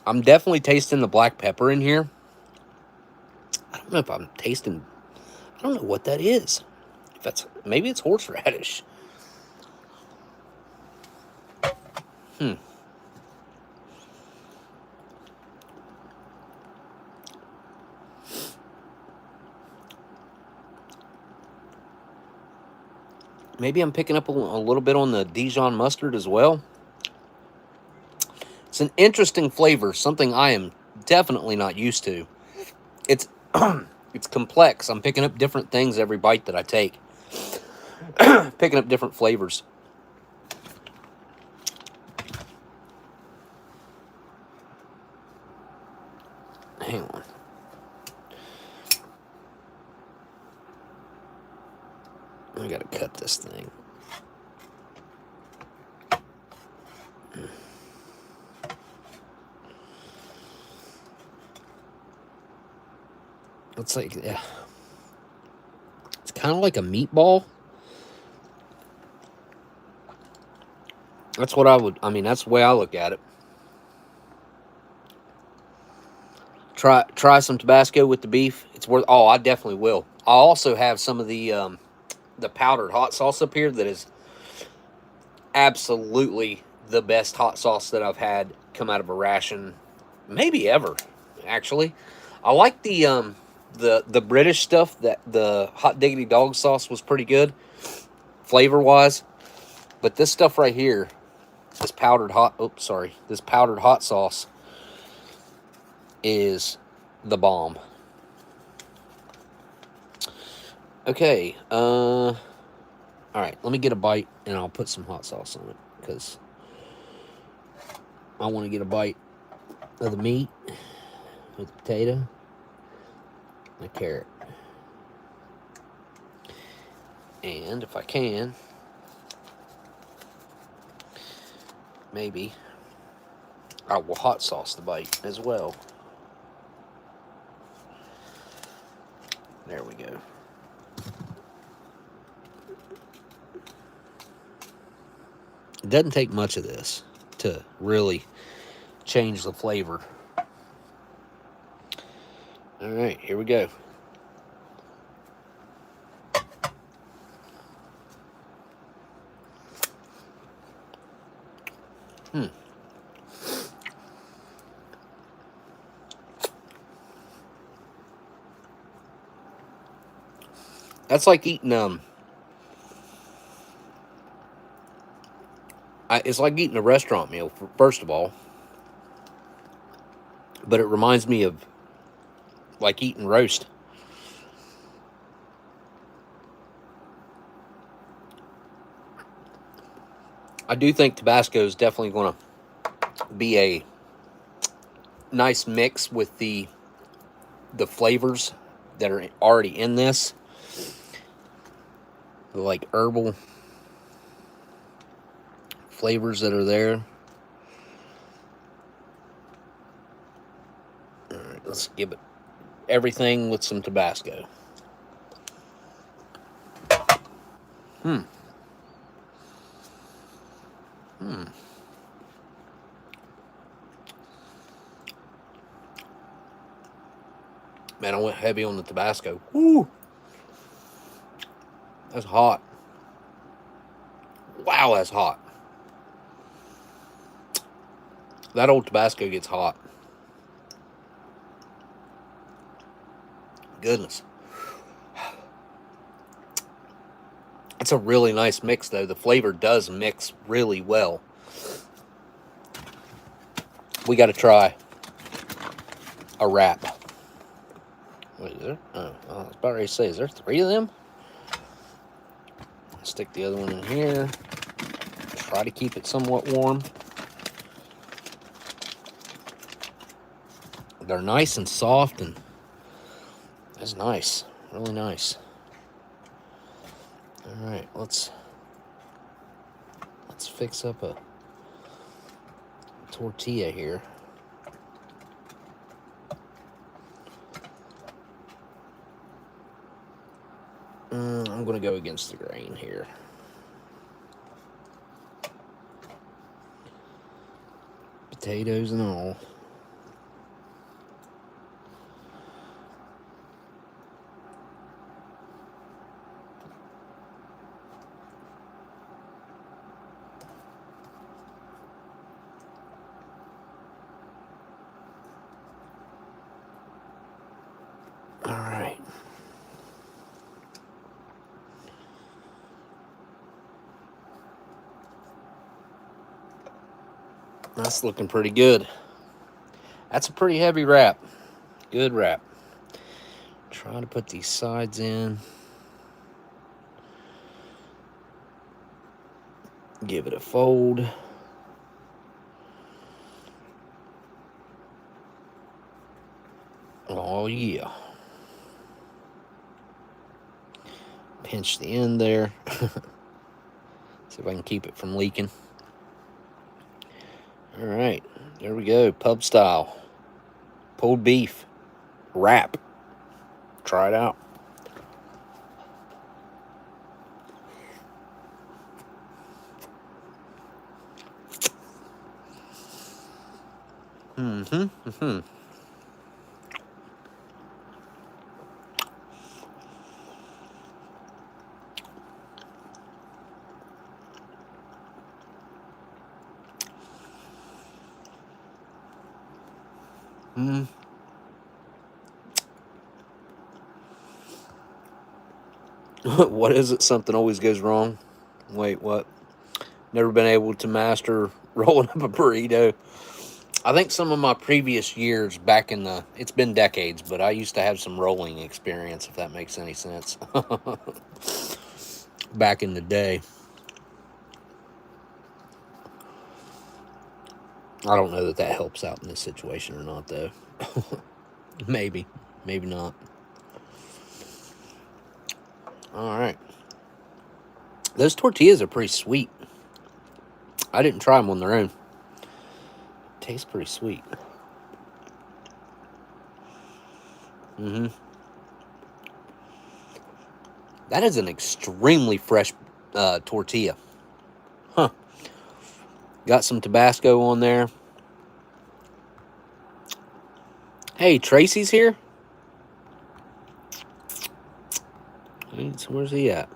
I'm definitely tasting the black pepper in here. I don't know if I'm tasting... I don't know what that is. If that's... Maybe it's horseradish. Maybe I'm picking up a little bit on the Dijon mustard as well. It's an interesting flavor, something I am definitely not used to. It's it's complex. I'm picking up different things every bite that I take. Picking up different flavors. Hang on. I gotta cut this thing. It's like, yeah. It's kind of like a meatball. That's what I mean, that's the way I look at it. Try some Tabasco with the beef. It's worth... Oh, I definitely will. I also have some of the powdered hot sauce up here that is absolutely the best hot sauce that I've had come out of a ration, maybe ever, actually. I like the British stuff. That the Hot Diggity Dog sauce was pretty good, flavor-wise. But this stuff right here, this powdered hot sauce is the bomb. Okay, all right, let me get a bite, and I'll put some hot sauce on it, because I want to get a bite of the meat with the potato and the carrot. And if I can, maybe I will hot sauce the bite as well. There we go. It doesn't take much of this to really change the flavor. All right, here we go. That's like eating it's like eating a restaurant meal, first of all. But it reminds me of like eating roast. I do think Tabasco is definitely going to be a nice mix with the flavors that are already in this. The like herbal flavors that are there. All right, let's give it everything with some Tabasco. Man, I went heavy on the Tabasco. Woo! That's hot. Wow, that's hot. That old Tabasco gets hot. Goodness. It's a really nice mix, though. The flavor does mix really well. We got to try a wrap. Wait, is there? Oh, I was about ready to say, is there 3 of them? Stick the other one in here. Try to keep it somewhat warm. They're nice and soft, and that's nice. Really nice. All right, let's fix up a tortilla here. I'm going to go against the grain here. Potatoes and all. All right. That's looking pretty good. That's a pretty heavy wrap. Good wrap. Try to put these sides in. Give it a fold. Oh, yeah. Pinch the end there. See if I can keep it from leaking. All right, there we go. Pub style. Pulled beef. Wrap. Try it out. What is it? Something always goes wrong. Wait, what? Never been able to master rolling up a burrito. I think some of my previous years back in the... It's been decades, but I used to have some rolling experience, if that makes any sense. Back in the day. I don't know that that helps out in this situation or not, though. Maybe. Maybe not. All right. Those tortillas are pretty sweet. I didn't try them on their own. Tastes pretty sweet. That is an extremely fresh tortilla. Huh. Got some Tabasco on there. Hey, Tracy's here? Where's he at?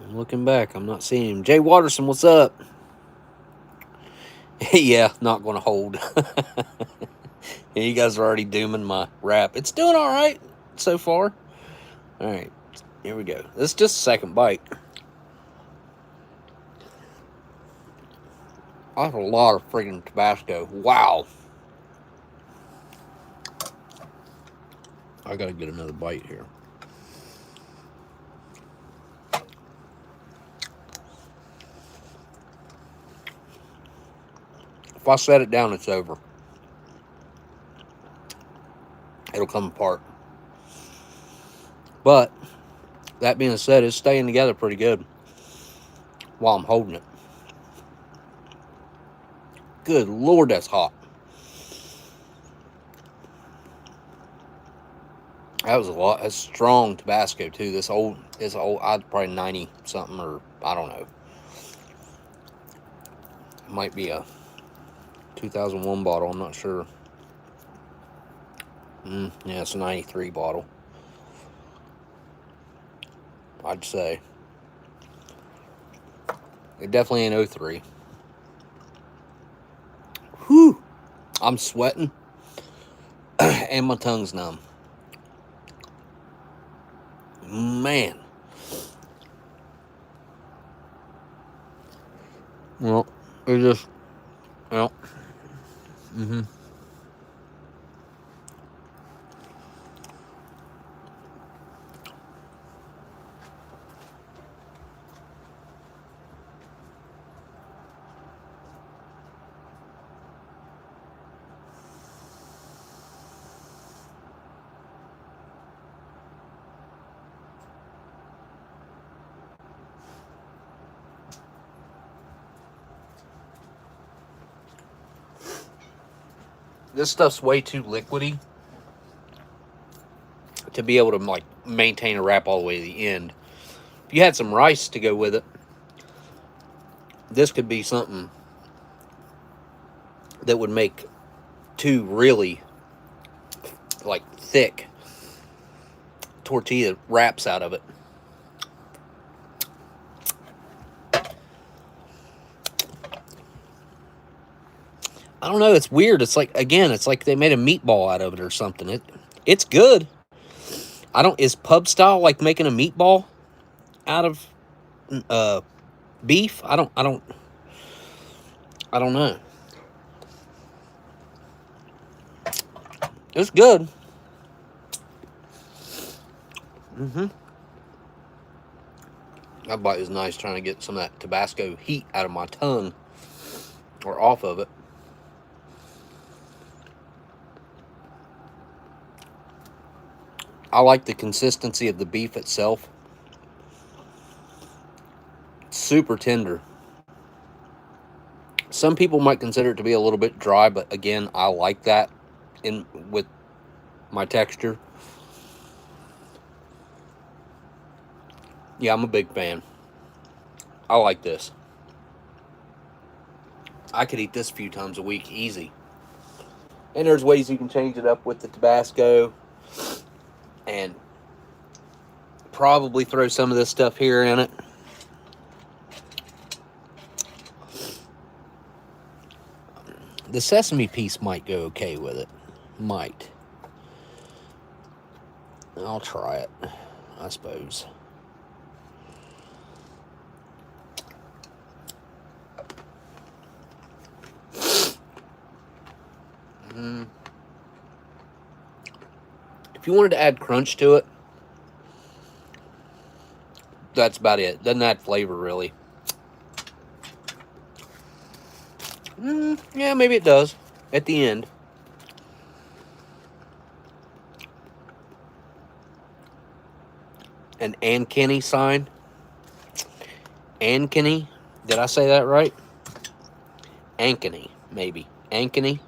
I'm looking back. I'm not seeing him. Jay Watterson, what's up? Yeah, not going to hold. Yeah, you guys are already dooming my wrap. It's doing all right so far. All right, here we go. This is just a second bite. That's a lot of friggin' Tabasco. Wow. I gotta get another bite here. If I set it down, it's over. It'll come apart. But, that being said, it's staying together pretty good while I'm holding it. Good Lord, that's hot. That was a lot. That's strong Tabasco, too. This old, I'd probably 90 something, or I don't know. It might be a 2001 bottle, I'm not sure. Yeah, it's a 93 bottle, I'd say. It definitely ain't 03. Whew! I'm sweating. And my tongue's numb. Man. Well, it just... Well. This stuff's way too liquidy. to be able to like maintain a wrap all the way to the end. If you had some rice to go with it, this could be something that would make 2 really like thick tortilla wraps out of it. I don't know, it's weird. It's like, again, it's like they made a meatball out of it or something. It's good. Is pub style like making a meatball out of beef? I don't know. It's good. That bite is nice, trying to get some of that Tabasco heat out of my tongue or off of it. I like the consistency of the beef itself. It's super tender. Some people might consider it to be a little bit dry, but again, I like that with my texture. Yeah, I'm a big fan. I like this. I could eat this a few times a week, easy. And there's ways you can change it up with the Tabasco. And probably throw some of this stuff here in it. The sesame piece might go okay with it. Might. I'll try it, I suppose. If you wanted to add crunch to it, that's about it. Doesn't add flavor, really. Yeah, maybe it does at the end. An Ankeny sign. Ankeny. Did I say that right? Ankeny, maybe. Ankeny.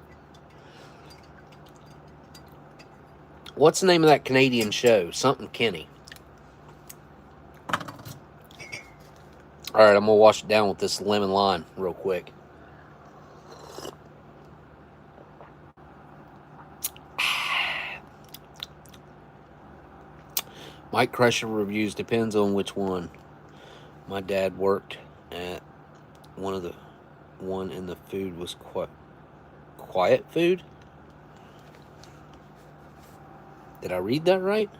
What's the name of that Canadian show? Something Kenny. Alright, I'm going to wash it down with this lemon lime real quick. Mike Crusher reviews depends on which one. My dad worked at one in the food was quiet food. Did I read that right?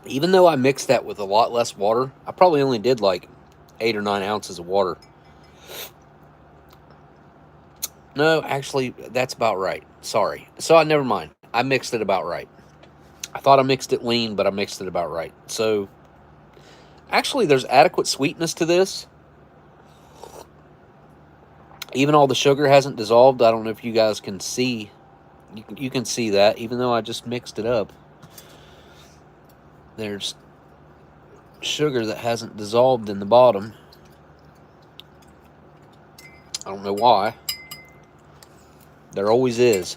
Even though I mixed that with a lot less water, I probably only did like 8 or 9 ounces of water. No, actually, that's about right. Sorry. So never mind. I mixed it about right. I thought I mixed it lean, but I mixed it about right. So, actually, there's adequate sweetness to this. Even all the sugar hasn't dissolved. I don't know if you guys can see. You can see that, even though I just mixed it up. There's sugar that hasn't dissolved in the bottom. I don't know why. There always is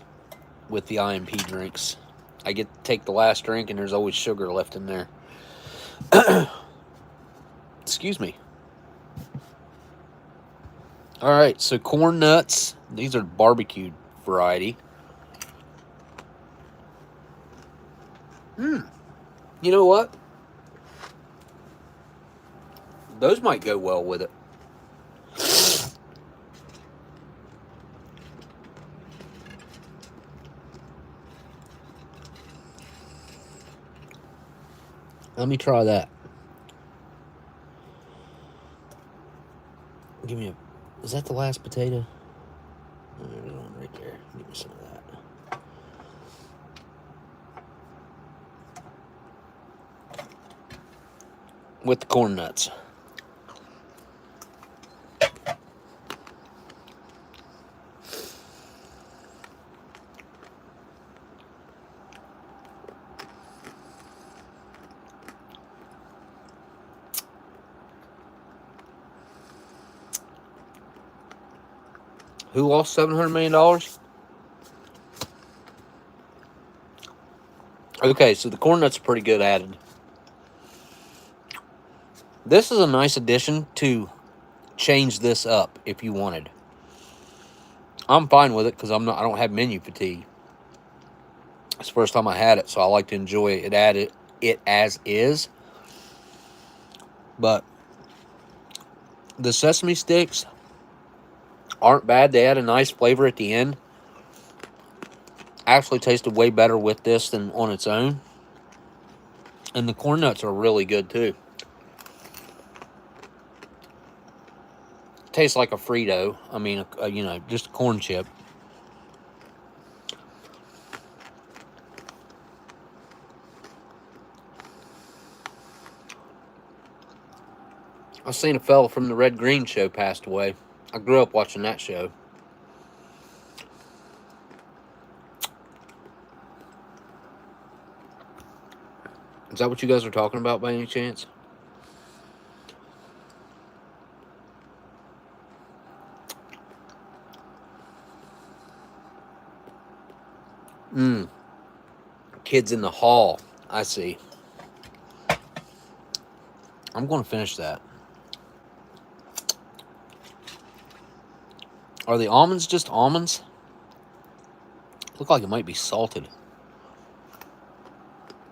with the IMP drinks. I get to take the last drink and there's always sugar left in there. Excuse me. Alright, so corn nuts. These are barbecued variety. You know what? Those might go well with it. Let me try that. Give me a... Is that the last potato? Oh, there's one right there. Give me some of that. With the corn nuts. Who lost $700 million? Okay, so the corn nuts are pretty good added. This is a nice addition to change this up if you wanted. I'm fine with it because I don't have menu fatigue. It's the first time I had it, so I like to enjoy it as is. But the sesame sticks aren't bad. They add a nice flavor at the end. Actually tasted way better with this than on its own. And the corn nuts are really good too. Tastes like a Frito. I mean, you know, just a corn chip. I seen a fella from the Red Green Show passed away. I grew up watching that show. Is that what you guys are talking about by any chance? Kids in the Hall. I see. I'm going to finish that. Are the almonds just almonds? Look like it might be salted.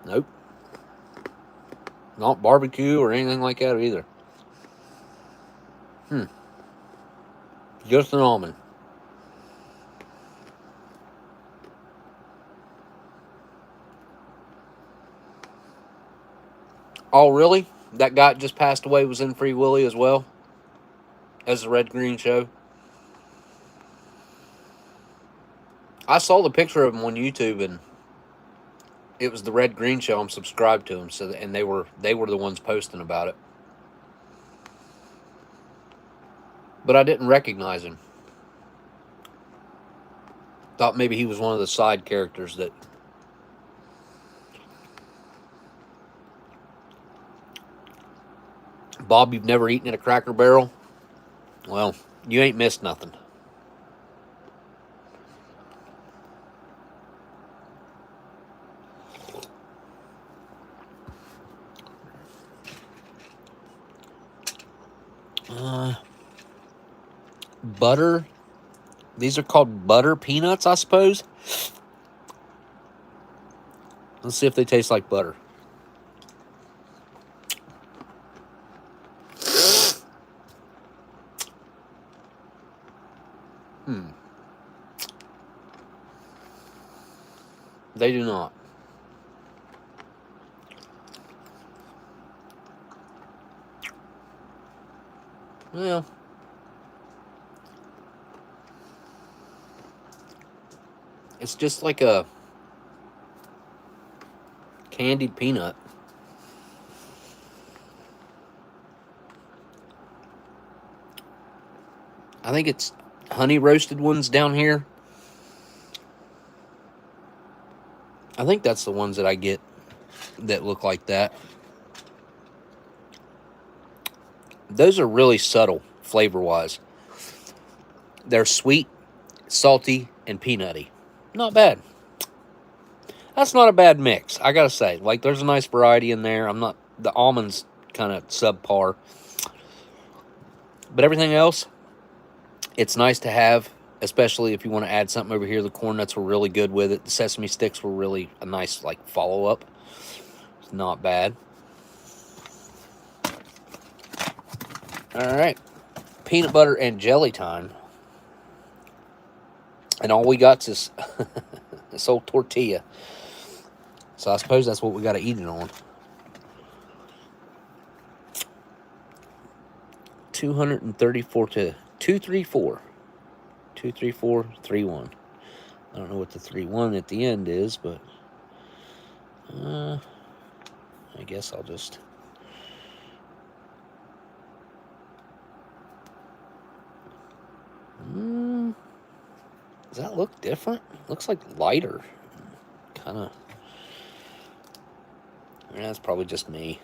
Nope. Not barbecue or anything like that either. Just an almond. Oh, really? That guy that just passed away was in Free Willy as well? As the Red Green Show? I saw the picture of him on YouTube, and it was the Red Green Show. I'm subscribed to him, so and they were the ones posting about it. But I didn't recognize him. Thought maybe he was one of the side characters that... Bob, you've never eaten at a Cracker Barrel? Well, you ain't missed nothing. Butter. These are called butter peanuts, I suppose. Let's see if they taste like butter. They do not. Well, it's just like a candied peanut. I think it's honey roasted ones down here. I think that's the ones that I get that look like that. Those are really subtle flavor-wise. They're sweet, salty, and peanutty. Not bad. That's not a bad mix, I gotta say. Like, there's a nice variety in there. The almonds kind of subpar. But everything else, it's nice to have, especially if you want to add something over here. The corn nuts were really good with it. The sesame sticks were really a nice, like, follow-up. It's not bad. All right. Peanut butter and jelly time. And all we got is this old tortilla. So I suppose that's what we got to eat it on. 234 to 234. 23431. I don't know what the 31 at the end is, but I guess I'll just... Does that look different? Looks like lighter. Kind of... Yeah, that's probably just me.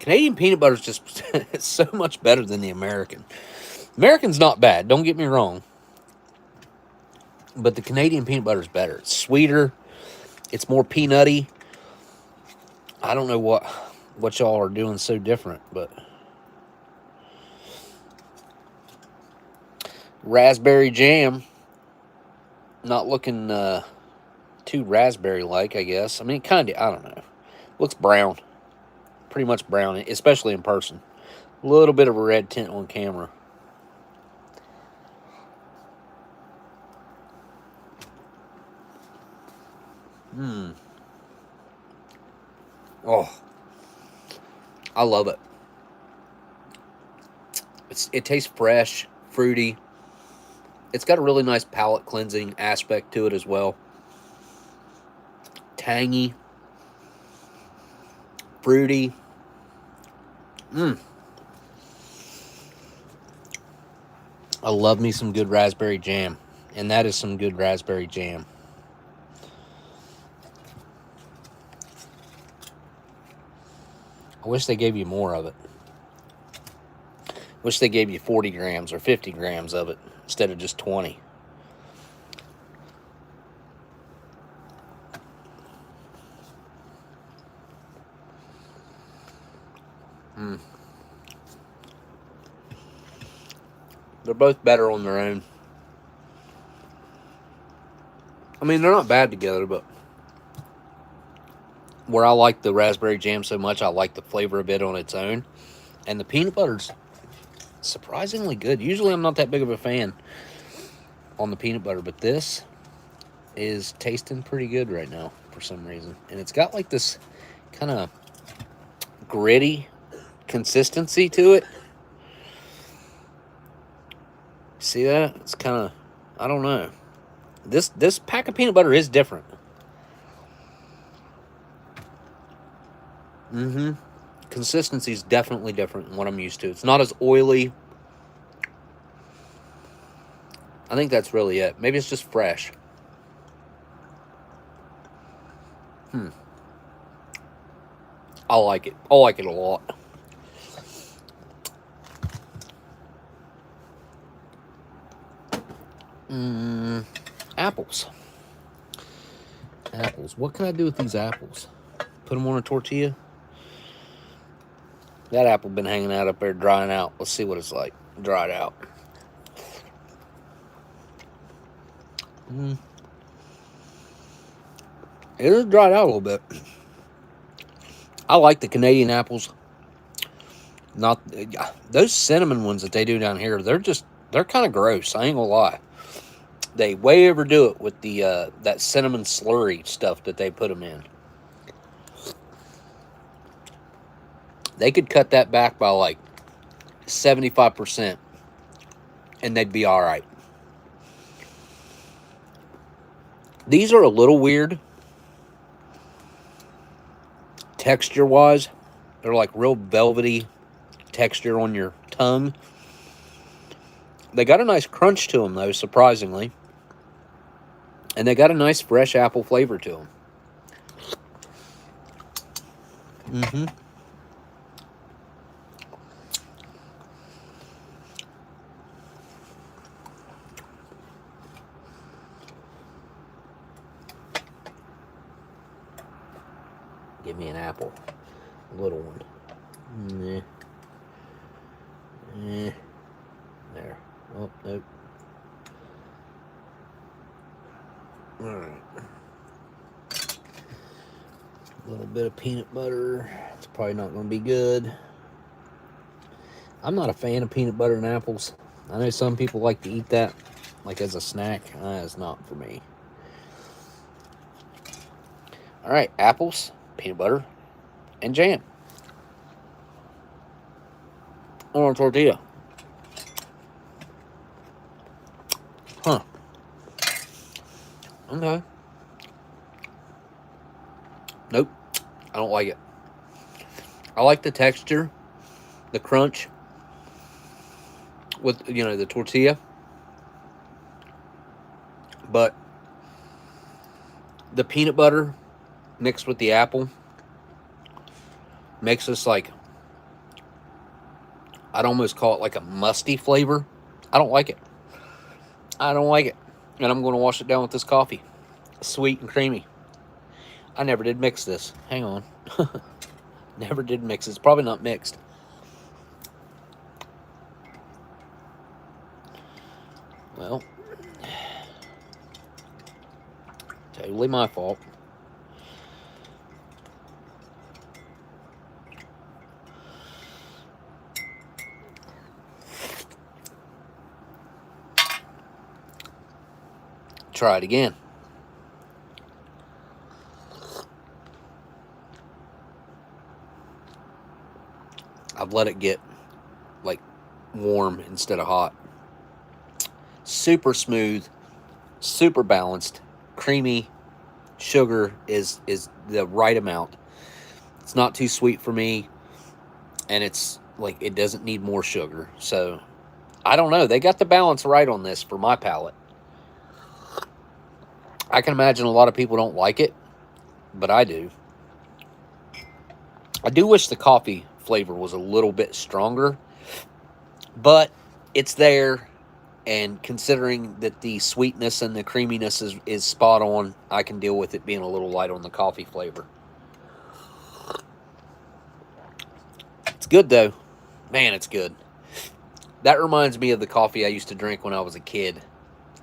Canadian peanut butter is just it's so much better than the American. American's not bad, don't get me wrong. But the Canadian peanut butter is better. It's sweeter. It's more peanutty. I don't know what y'all are doing so different, but raspberry jam. Not looking too raspberry-like, I guess. I mean, kind of, I don't know. Looks brown. Pretty much brown, especially in person. A little bit of a red tint on camera. Oh, I love it. It tastes fresh, fruity. It's got a really nice palate cleansing aspect to it as well. Tangy, fruity. I love me some good raspberry jam, and that is some good raspberry jam. I wish they gave you more of it. Wish they gave you 40 grams or 50 grams of it instead of just 20. They're both better on their own. I mean, they're not bad together, but where I like the raspberry jam so much, I like the flavor of it on its own. And the peanut butter's surprisingly good. Usually I'm not that big of a fan on the peanut butter, but this is tasting pretty good right now for some reason. And it's got like this kind of gritty consistency to it. See that? It's kind of, I don't know. This pack of peanut butter is different. Consistency is definitely different than what I'm used to. It's not as oily. I think that's really it. Maybe it's just fresh. I like it. I like it a lot. Apples. Apples. What can I do with these apples? Put them on a tortilla? That apple been hanging out up there drying out. Let's see what it's like. Dried out. It is dried out a little bit. I like the Canadian apples. Not those cinnamon ones that they do down here. They're kind of gross. I ain't gonna lie. They way overdo it with the that cinnamon slurry stuff that they put them in. They could cut that back by like 75%, and they'd be all right. These are a little weird texture-wise. They're like real velvety texture on your tongue. They got a nice crunch to them, though, surprisingly. And they got a nice fresh apple flavor to them. Give me an apple. A little one. There. Oh, nope. Alright. A little bit of peanut butter. It's probably not going to be good. I'm not a fan of peanut butter and apples. I know some people like to eat that like as a snack. It's not for me. Alright, apples, peanut butter, and jam on a tortilla. Okay. Nope. I don't like it. I like the texture, the crunch with, the tortilla. But the peanut butter mixed with the apple makes this like I'd almost call it like a musty flavor. I don't like it. I don't like it. And I'm going to wash it down with this coffee. Sweet and creamy. I never did mix this. Hang on. Never did mix it. It's probably not mixed. Well, totally my fault. Try it again. I've let it get like warm instead of hot. Super smooth, super balanced, creamy. Sugar is the right amount. It's not too sweet for me, and it's like it doesn't need more sugar. So I don't know. They got the balance right on this for my palate. I can imagine a lot of people don't like it, but I do. I do wish the coffee flavor was a little bit stronger, but it's there, and considering that the sweetness and the creaminess is spot on, I can deal with it being a little light on the coffee flavor. It's good, though. Man, it's good. That reminds me of the coffee I used to drink when I was a kid,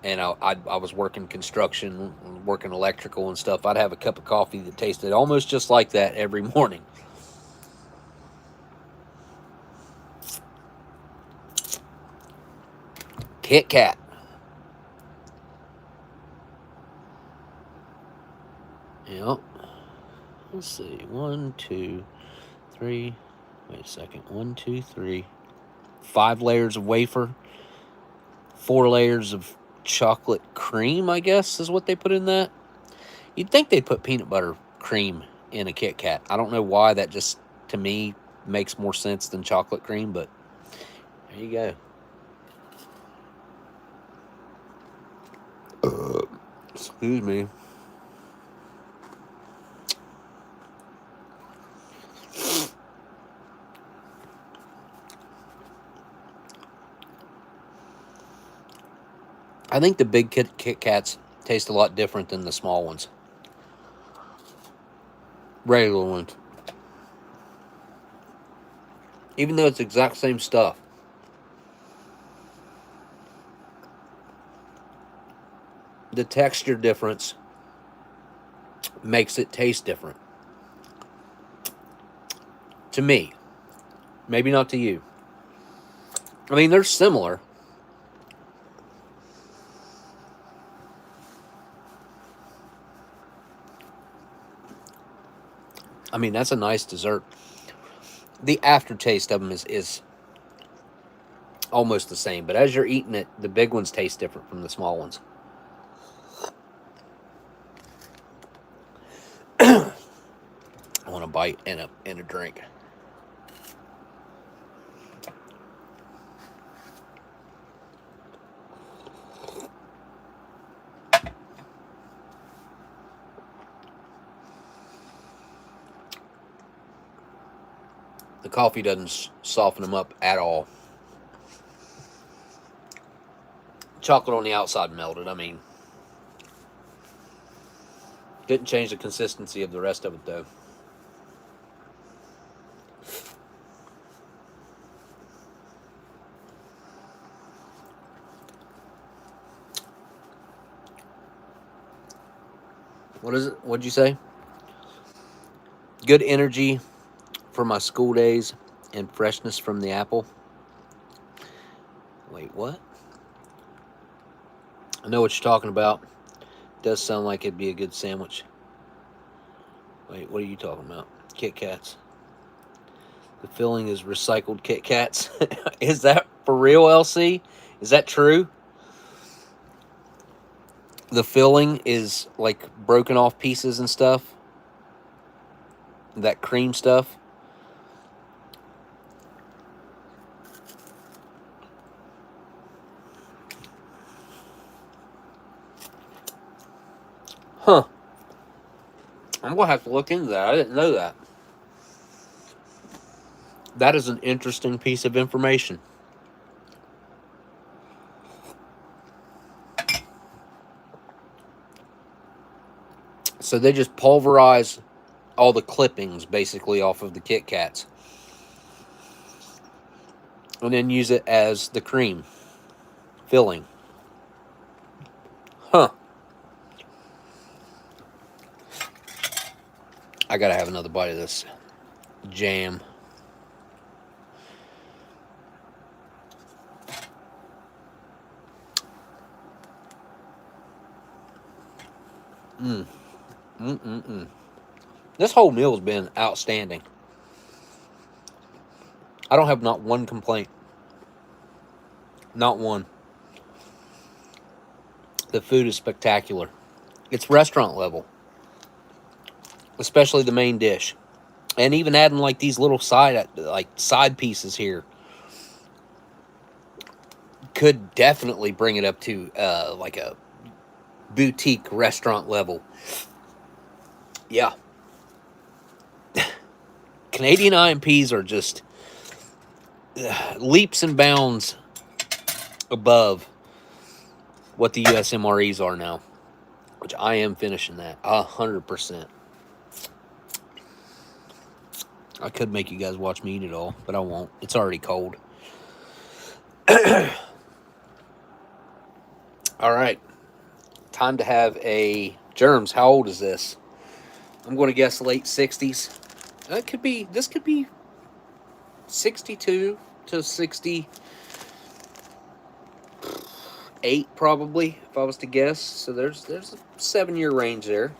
and I was working construction, working electrical and stuff. I'd have a cup of coffee that tasted almost just like that every morning. Kit Kat. Yep. Let's see. 1, 2, 3. Wait a second. 1, 2, 3. 5 layers of wafer. 4 layers of chocolate cream, I guess, is what they put in that. You'd think they'd put peanut butter cream in a Kit Kat. I don't know why. That just, to me, makes more sense than chocolate cream, but there you go. Excuse me. I think the big Kit Kats taste a lot different than the small ones. Regular ones. Even though it's the exact same stuff. The texture difference makes it taste different. To me. Maybe not to you. I mean, they're similar. I mean, that's a nice dessert. The aftertaste of them is almost the same. But as you're eating it, the big ones taste different from the small ones. I want a bite and a drink. The coffee doesn't soften them up at all. Chocolate on the outside melted, I mean. Didn't change the consistency of the rest of it, though. What is it? What'd you say? Good energy for my school days and freshness from the apple. Wait, what? I know what you're talking about. Does sound like it'd be a good sandwich. Wait, what are you talking about? Kit Kats. The filling is recycled Kit Kats. Is that for real, LC? Is that true? The filling is like broken off pieces and stuff? That cream stuff? Huh. I'm going to have to look into that. I didn't know that. That is an interesting piece of information. So they just pulverize all the clippings basically off of the Kit Kats and then use it as the cream filling. Huh. I gotta have another bite of this jam. This whole meal has been outstanding. I don't have not one complaint. Not one. The food is spectacular. It's restaurant level. Especially the main dish. And even adding like these little side pieces here could definitely bring it up to like a boutique restaurant level. Yeah. Canadian IMPs are just leaps and bounds above what the US MREs are now, which I am finishing that 100%. I could make you guys watch me eat it all, but I won't. It's already cold. All right. Time to have a Germs. How old is this? I'm going to guess late 60s. This could be 62 to 68 probably, if I was to guess. So there's a 7-year range there.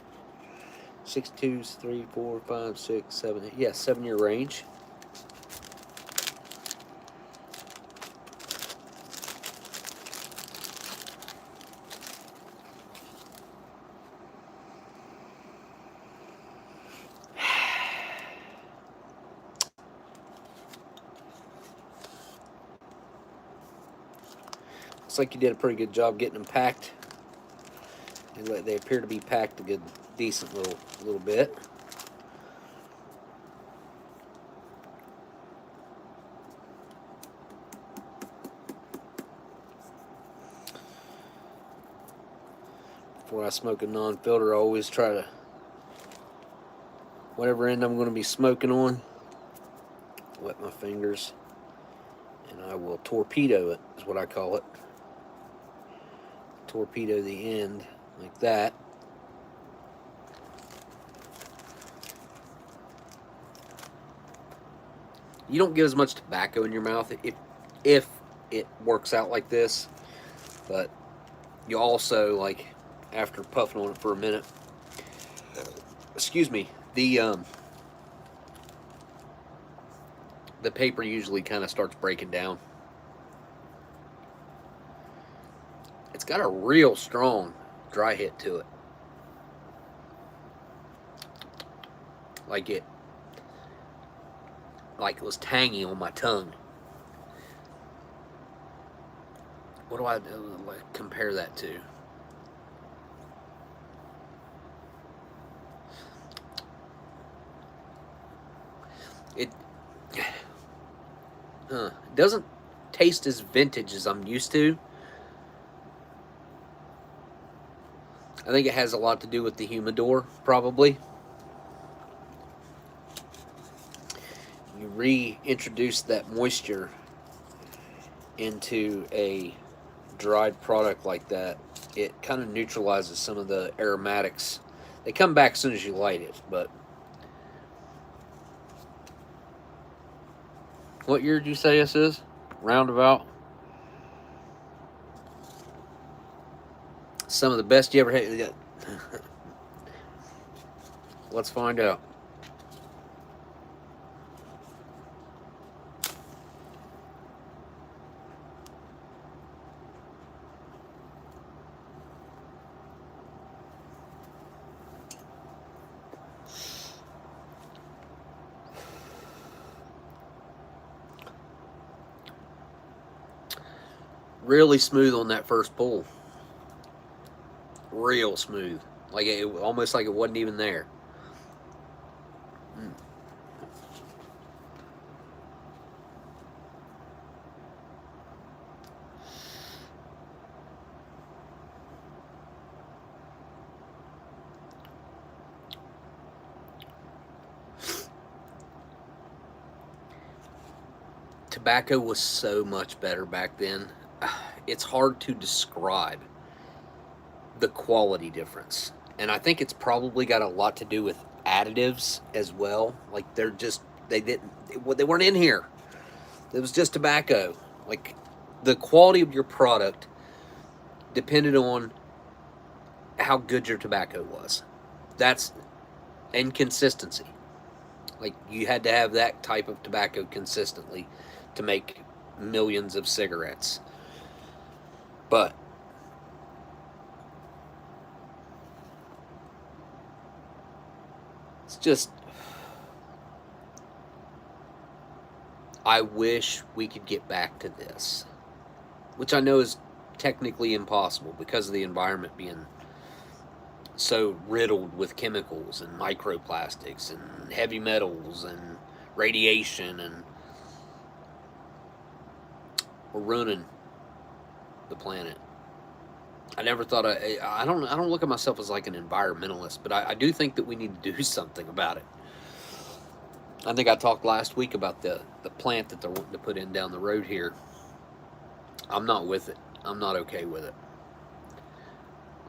62, 3, 4, 5, 6, 7, 8. Yeah, 7-year range. Looks like you did a pretty good job getting them packed. And they appear to be packed a good, decent little bit. Before I smoke a non-filter, I always try to, whatever end I'm going to be smoking on, wet my fingers, and I will torpedo it, is what I call it. Torpedo the end like that. You don't get as much tobacco in your mouth if it works out like this, but you also, like, after puffing on it for a minute, excuse me, the paper usually kind of starts breaking down. It's got a real strong dry hit to it. Like it was tangy on my tongue. What do I compare that to? It doesn't taste as vintage as I'm used to. I think it has a lot to do with the humidor, probably. You reintroduce that moisture into a dried product like that, it kind of neutralizes some of the aromatics. They come back as soon as you light it, but... What year did you say this is? Roundabout? Some of the best you ever had. Let's find out. Really smooth on that first pull. Real smooth. Like it almost like it wasn't even there. tobacco was so much better back then. It's hard to describe the quality difference. And I think it's probably got a lot to do with additives as well. Like they weren't in here. It was just tobacco. Like the quality of your product depended on how good your tobacco was. And consistency. Like you had to have that type of tobacco consistently to make millions of cigarettes. But it's just, I wish we could get back to this, which I know is technically impossible because of the environment being so riddled with chemicals and microplastics and heavy metals and radiation, and we're ruining the planet. I never thought I don't look at myself as like an environmentalist, but I do think that we need to do something about it. I think I talked last week about the plant that they're wanting to put in down the road here. I'm not with it. I'm not okay with it.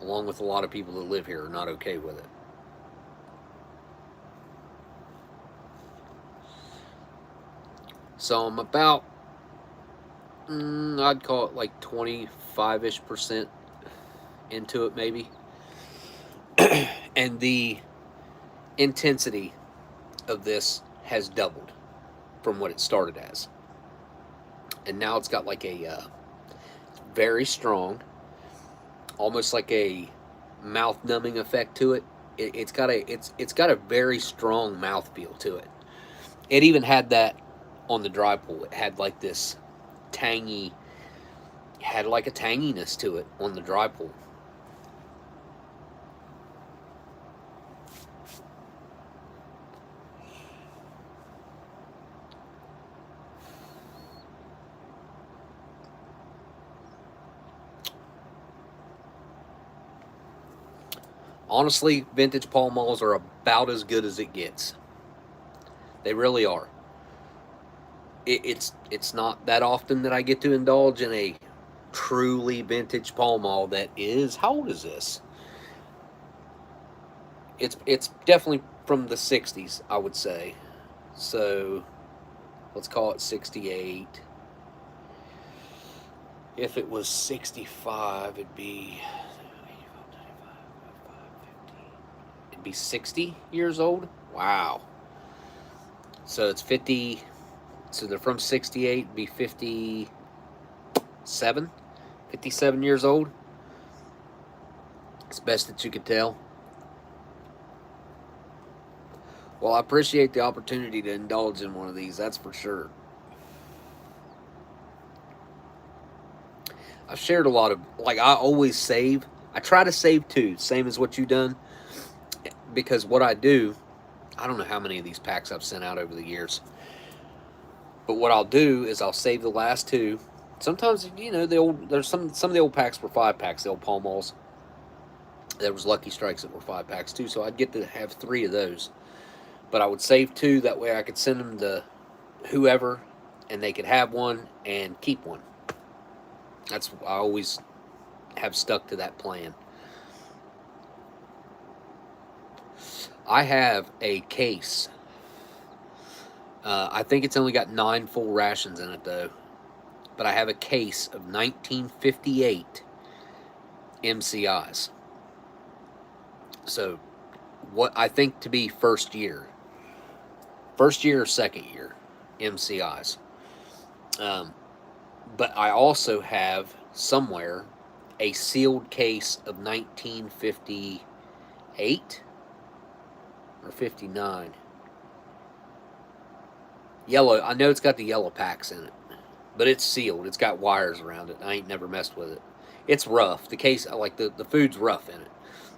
Along with a lot of people that live here are not okay with it. So I'm about, I'd call it like 25-ish% into it maybe. And the intensity of this has doubled from what it started as. And now it's got like a very strong, almost like a mouth numbing effect to it. It's got a very strong mouth feel to it. It even had that on the dry pull. It had like this tangy, had like a tanginess to it on the dry pull. Honestly, vintage Pall Malls are about as good as it gets. They really are. It's not that often that I get to indulge in a truly vintage Pall Mall that is, how old is this? It's definitely from the 60s, I would say. So let's call it 68. If it was 65, it'd be 60 years old. Wow. So it's 50. So they're from 68, be 57 years old. It's best that you could tell. Well, I appreciate the opportunity to indulge in one of these, that's for sure. I've shared a lot of, like, I always save. I try to save too, same as what you've done. Because what I do, I don't know how many of these packs I've sent out over the years. But what I'll do is I'll save the last two. Sometimes, there's some of the old packs were 5-packs, the old Pall Malls. There was Lucky Strikes that were 5-packs too, so I'd get to have 3 of those. But I would save 2, that way I could send them to whoever, and they could have one and keep one. I always have stuck to that plan. I have a case. I think it's only got 9 full rations in it, though. But I have a case of 1958 MCIs. So, what I think to be first year or second year MCIs. But I also have somewhere a sealed case of 1958 or 59. Yellow. I know it's got the yellow packs in it, but it's sealed. It's got wires around it. I ain't never messed with it. It's rough. The case, like the food's rough in it.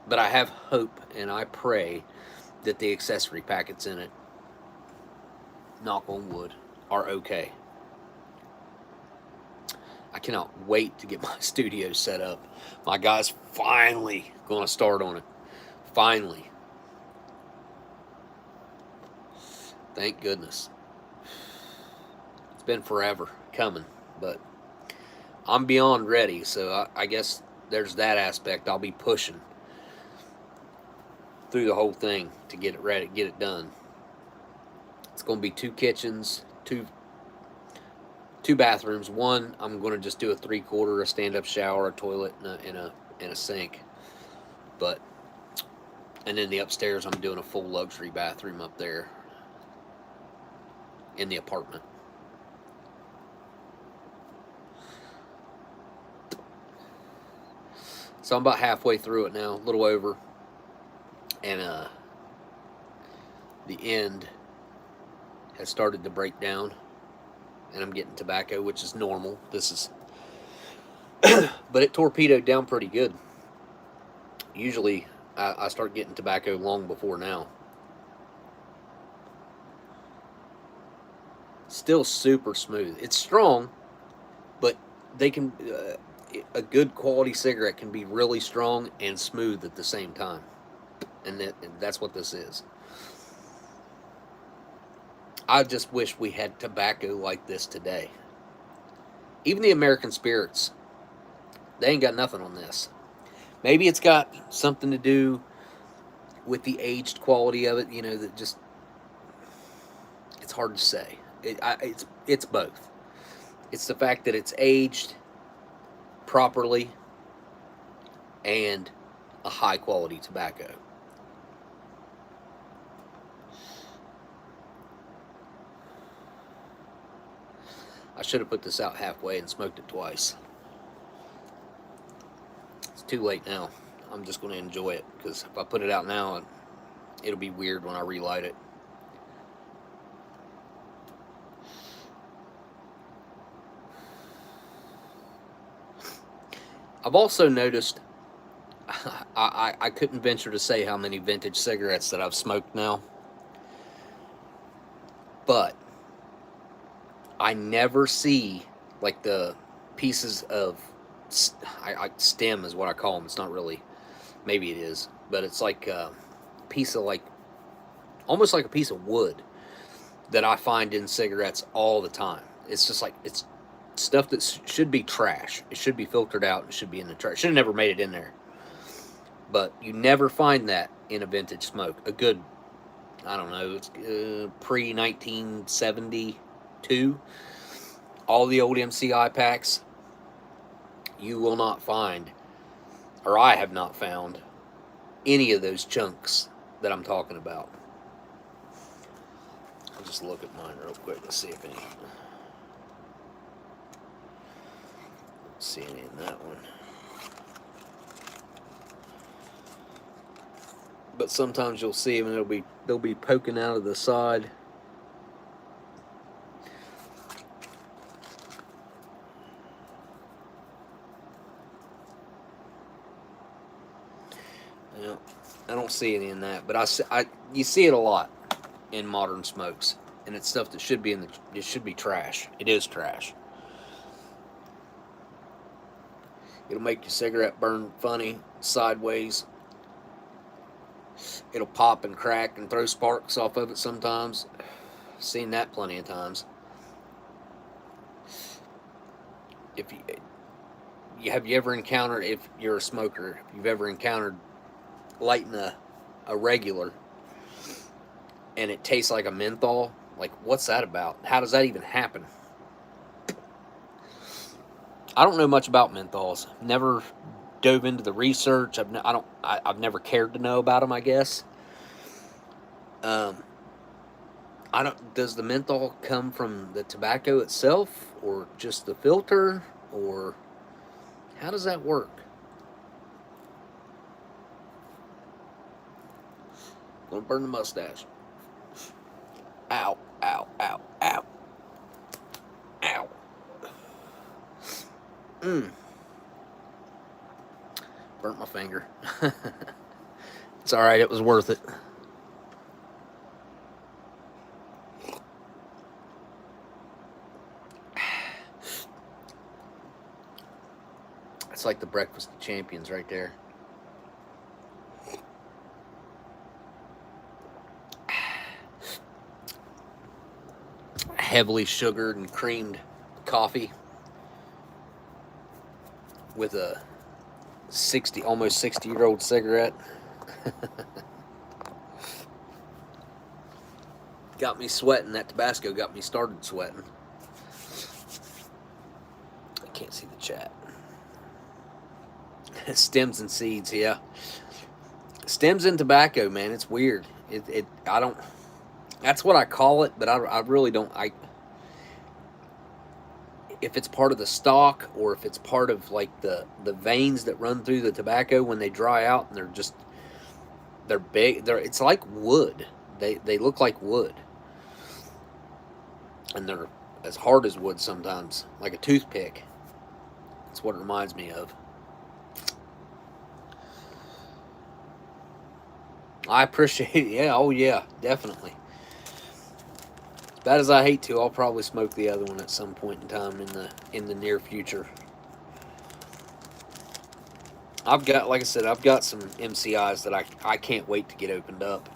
But I have hope and I pray that the accessory packets in it, knock on wood, are okay. I cannot wait to get my studio set up. My guy's finally going to start on it. Finally. Thank goodness. It's been forever coming, but I'm beyond ready, so I guess there's that aspect. I'll be pushing through the whole thing to get it ready, get it done. It's going to be 2 kitchens, two bathrooms. One, I'm going to just do a 3/4, a stand-up shower, a toilet, and a sink. And then the upstairs, I'm doing a full luxury bathroom up there in the apartment. So I'm about halfway through it now, a little over. And the end has started to break down. And I'm getting tobacco, which is normal. This is... but it torpedoed down pretty good. Usually, I start getting tobacco long before now. Still super smooth. It's strong, but they can... a good quality cigarette can be really strong and smooth at the same time. And that's what this is. I just wish we had tobacco like this today. Even the American Spirits, they ain't got nothing on this. Maybe it's got something to do with the aged quality of it, you know, that just... it's hard to say. It's both. It's the fact that it's aged properly and a high quality tobacco. I should have put this out halfway and smoked it twice. It's too late now. I'm just going to enjoy it, because if I put it out now, it'll be weird when I relight it. I've also noticed, I couldn't venture to say how many vintage cigarettes that I've smoked now, but I never see, like, the pieces of, stem is what I call them. It's not really, maybe it is, but it's like a piece of, like, almost like a piece of wood that I find in cigarettes all the time. It's just like, it's stuff that should be trash. It should be filtered out. It should be in the trash. Should have never made it in there. But you never find that in a vintage smoke. A good, I don't know, it's pre-1972. All the old MCI packs, you will not find, or I have not found, any of those chunks that I'm talking about. I'll just look at mine real quick and see if any... see any in that one. But sometimes you'll see them and they'll be poking out of the side. Yeah, I don't see any in that, but you see it a lot in modern smokes, and it's stuff that should be it should be trash. It is trash. It'll make your cigarette burn funny, sideways. It'll pop and crack and throw sparks off of it sometimes. Seen that plenty of times. Have you ever encountered, if you're a smoker, if you've ever encountered lighting a regular and it tastes like a menthol, like, what's that about? How does that even happen? I don't know much about menthols. Never dove into the research. I've never cared to know about them, I guess. Does the menthol come from the tobacco itself, or just the filter, or how does that work? Gonna burn the mustache. Ow, ow, ow, ow. Ow. Burnt my finger. It's alright, it was worth it. It's like the Breakfast of Champions right there. heavily sugared and creamed coffee with a almost 60-year-old cigarette. Got me sweating. That Tabasco got me started sweating. I can't see the chat. Stems and seeds, yeah. Stems and tobacco, man, it's weird. I don't. That's what I call it, but I really don't. If it's part of the stalk or if it's part of like the veins that run through the tobacco when they dry out and they're big. It's like wood. They look like wood, and they're as hard as wood sometimes, like a toothpick. That's what it reminds me of. I appreciate it. Yeah, oh yeah, definitely. As bad as I hate to, I'll probably smoke the other one at some point in time in the near future. I've got, like I said, I've got some MCIs that I can't wait to get opened up.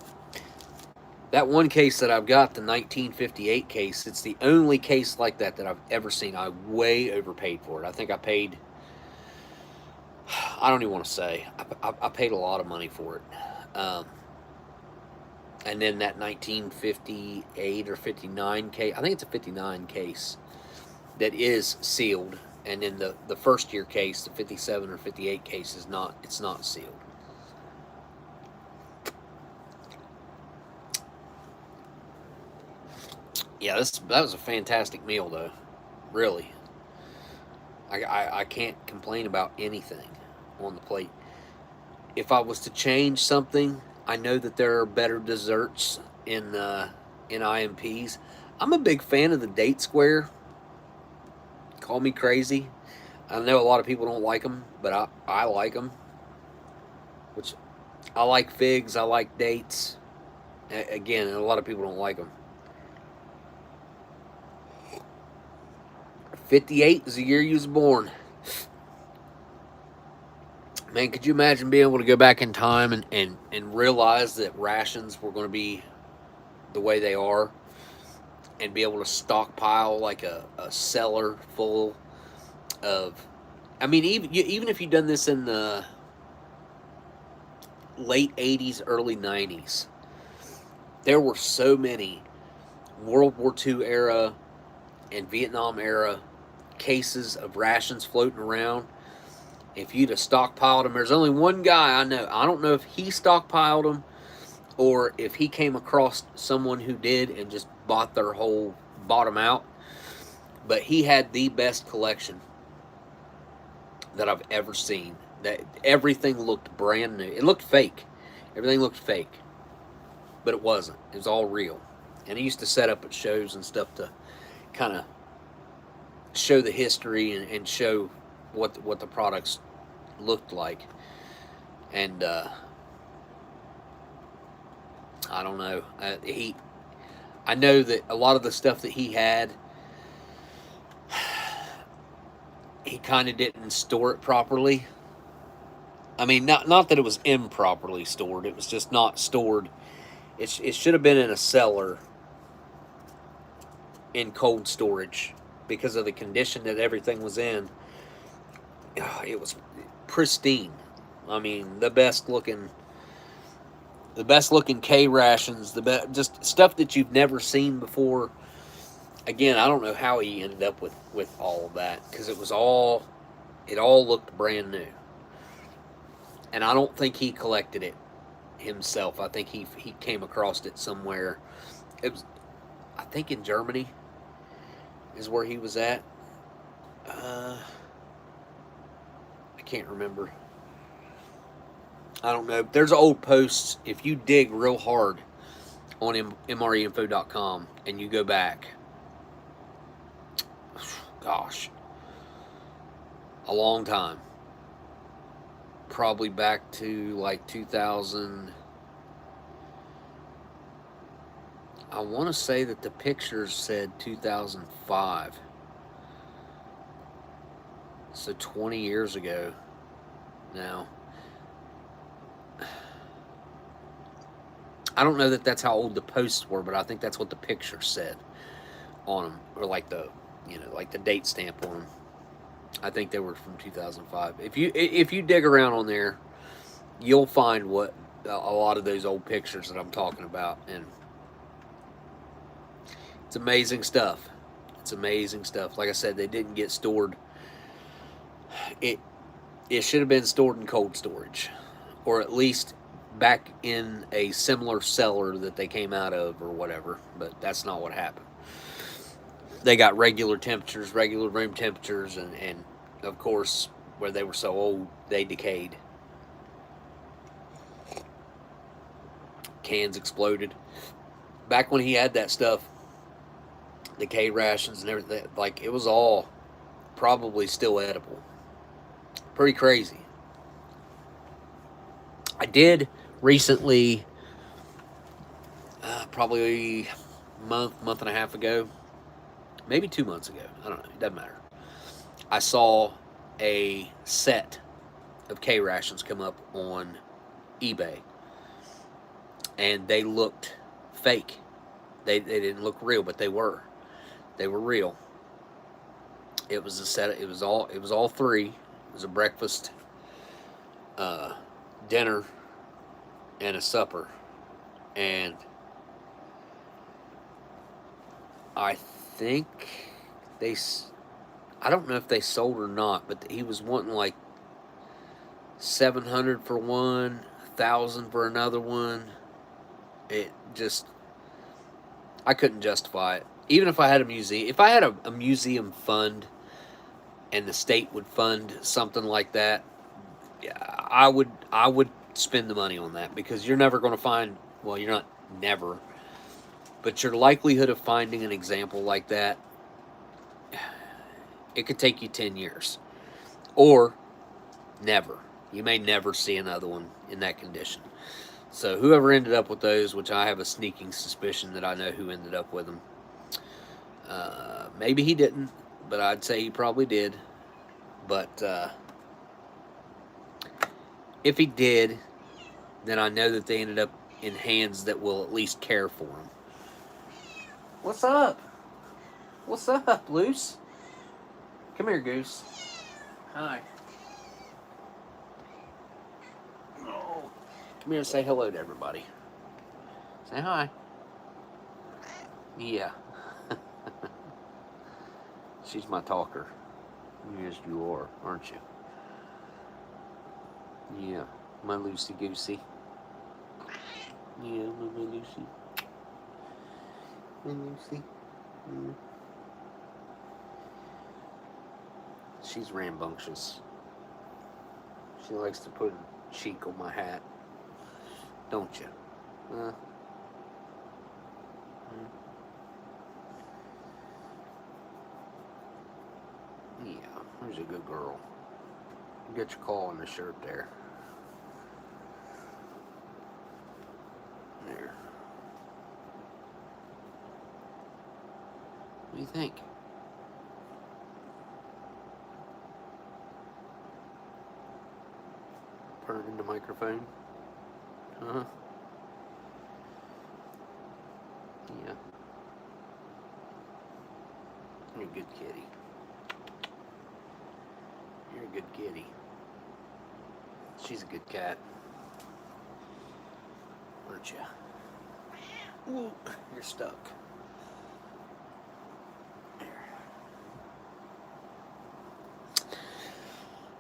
That one case that I've got, the 1958 case, it's the only case like that I've ever seen. I way overpaid for it. I think I paid, I don't even want to say, I paid a lot of money for it. And then that 1958 or 59 case, I think it's a 59 case that is sealed. And then the first year case, the 57 or 58 case, it's not sealed. Yeah, that was a fantastic meal, though. Really. I can't complain about anything on the plate. If I was to change something, I know that there are better desserts in IMPs. I'm a big fan of the date square. Call me crazy. I know a lot of people don't like them, but I like them. Which, I like figs, I like dates. Again, a lot of people don't like them. 58 is the year you was born. Man, could you imagine being able to go back in time and realize that rations were going to be the way they are, and be able to stockpile like a cellar full of, I mean, even if you'd done this in the late 80s, early 90s, there were so many World War II era and Vietnam era cases of rations floating around. If you'd have stockpiled them, there's only one guy I know. I don't know if he stockpiled them or if he came across someone who did and just bought them out. But he had the best collection that I've ever seen. That everything looked brand new. It looked fake. Everything looked fake. But it wasn't. It was all real. And he used to set up at shows and stuff to kind of show the history and show what the products looked like. And I don't know. I know that a lot of the stuff that he had, he kind of didn't store it properly. I mean, not that it was improperly stored. It was just not stored. It should have been in a cellar in cold storage because of the condition that everything was in. It was pristine. I mean, the best looking K rations, just stuff that you've never seen before. Again, I don't know how he ended up with all of that, because it all looked brand new. And I don't think he collected it himself. I think he came across it somewhere. It was, I think, in Germany is where he was at. I can't remember. I don't know. There's old posts. If you dig real hard on MREinfo.com and you go back, gosh, a long time. Probably back to like 2000. I want to say that the pictures said 2005. So 20 years ago now. I don't know that that's how old the posts were, but I think that's what the picture said on them, or like the, you know, like the date stamp on them. I think they were from 2005. If you dig around on there, you'll find what a lot of those old pictures that I'm talking about, and it's amazing stuff. It's amazing stuff. Like I said, they didn't get stored. It should have been stored in cold storage, or at least back in a similar cellar that they came out of, or whatever. But that's not what happened. They got regular temperatures, regular room temperatures, and of course, where they were so old, they decayed. Cans exploded. Back when he had that stuff, the K rations and everything, like, it was all probably still edible. Pretty crazy. I did recently, probably month and a half ago, maybe 2 months ago, I don't know, it doesn't matter. I saw a set of K rations come up on eBay, and they looked fake. They didn't look real, but they were. They were real. It was a set. It was all three. It was a breakfast, dinner, and a supper, and I think they. I don't know if they sold or not, but he was wanting like 700 for one, 1,000 for another one. It just, I couldn't justify it. Even if I had a museum, if I had a museum fund, and the state would fund something like that, I would spend the money on that, because you're never going to find, well, you're not never, but your likelihood of finding an example like that, it could take you 10 years, or never. You may never see another one in that condition. So whoever ended up with those, which I have a sneaking suspicion that I know who ended up with them. Maybe he didn't, but I'd say he probably did. But if he did, then I know that they ended up in hands that will at least care for him. What's up? What's up, Loose? Come here, Goose. Hi. Oh. Come here and say hello to everybody. Say hi. Yeah. She's my talker. Yes, you are, aren't you? Yeah, my Lucy Goosey. Yeah, my Lucy. My Lucy. Mm. She's rambunctious. She likes to put a cheek on my hat. Don't you? Yeah, there's a good girl. Get your claw in the shirt there. There. What do you think? Turn in the microphone. Uh-huh. Yeah. You're a good kitty. You're a good kitty. She's a good cat. Aren't you? Ooh, you're stuck. There.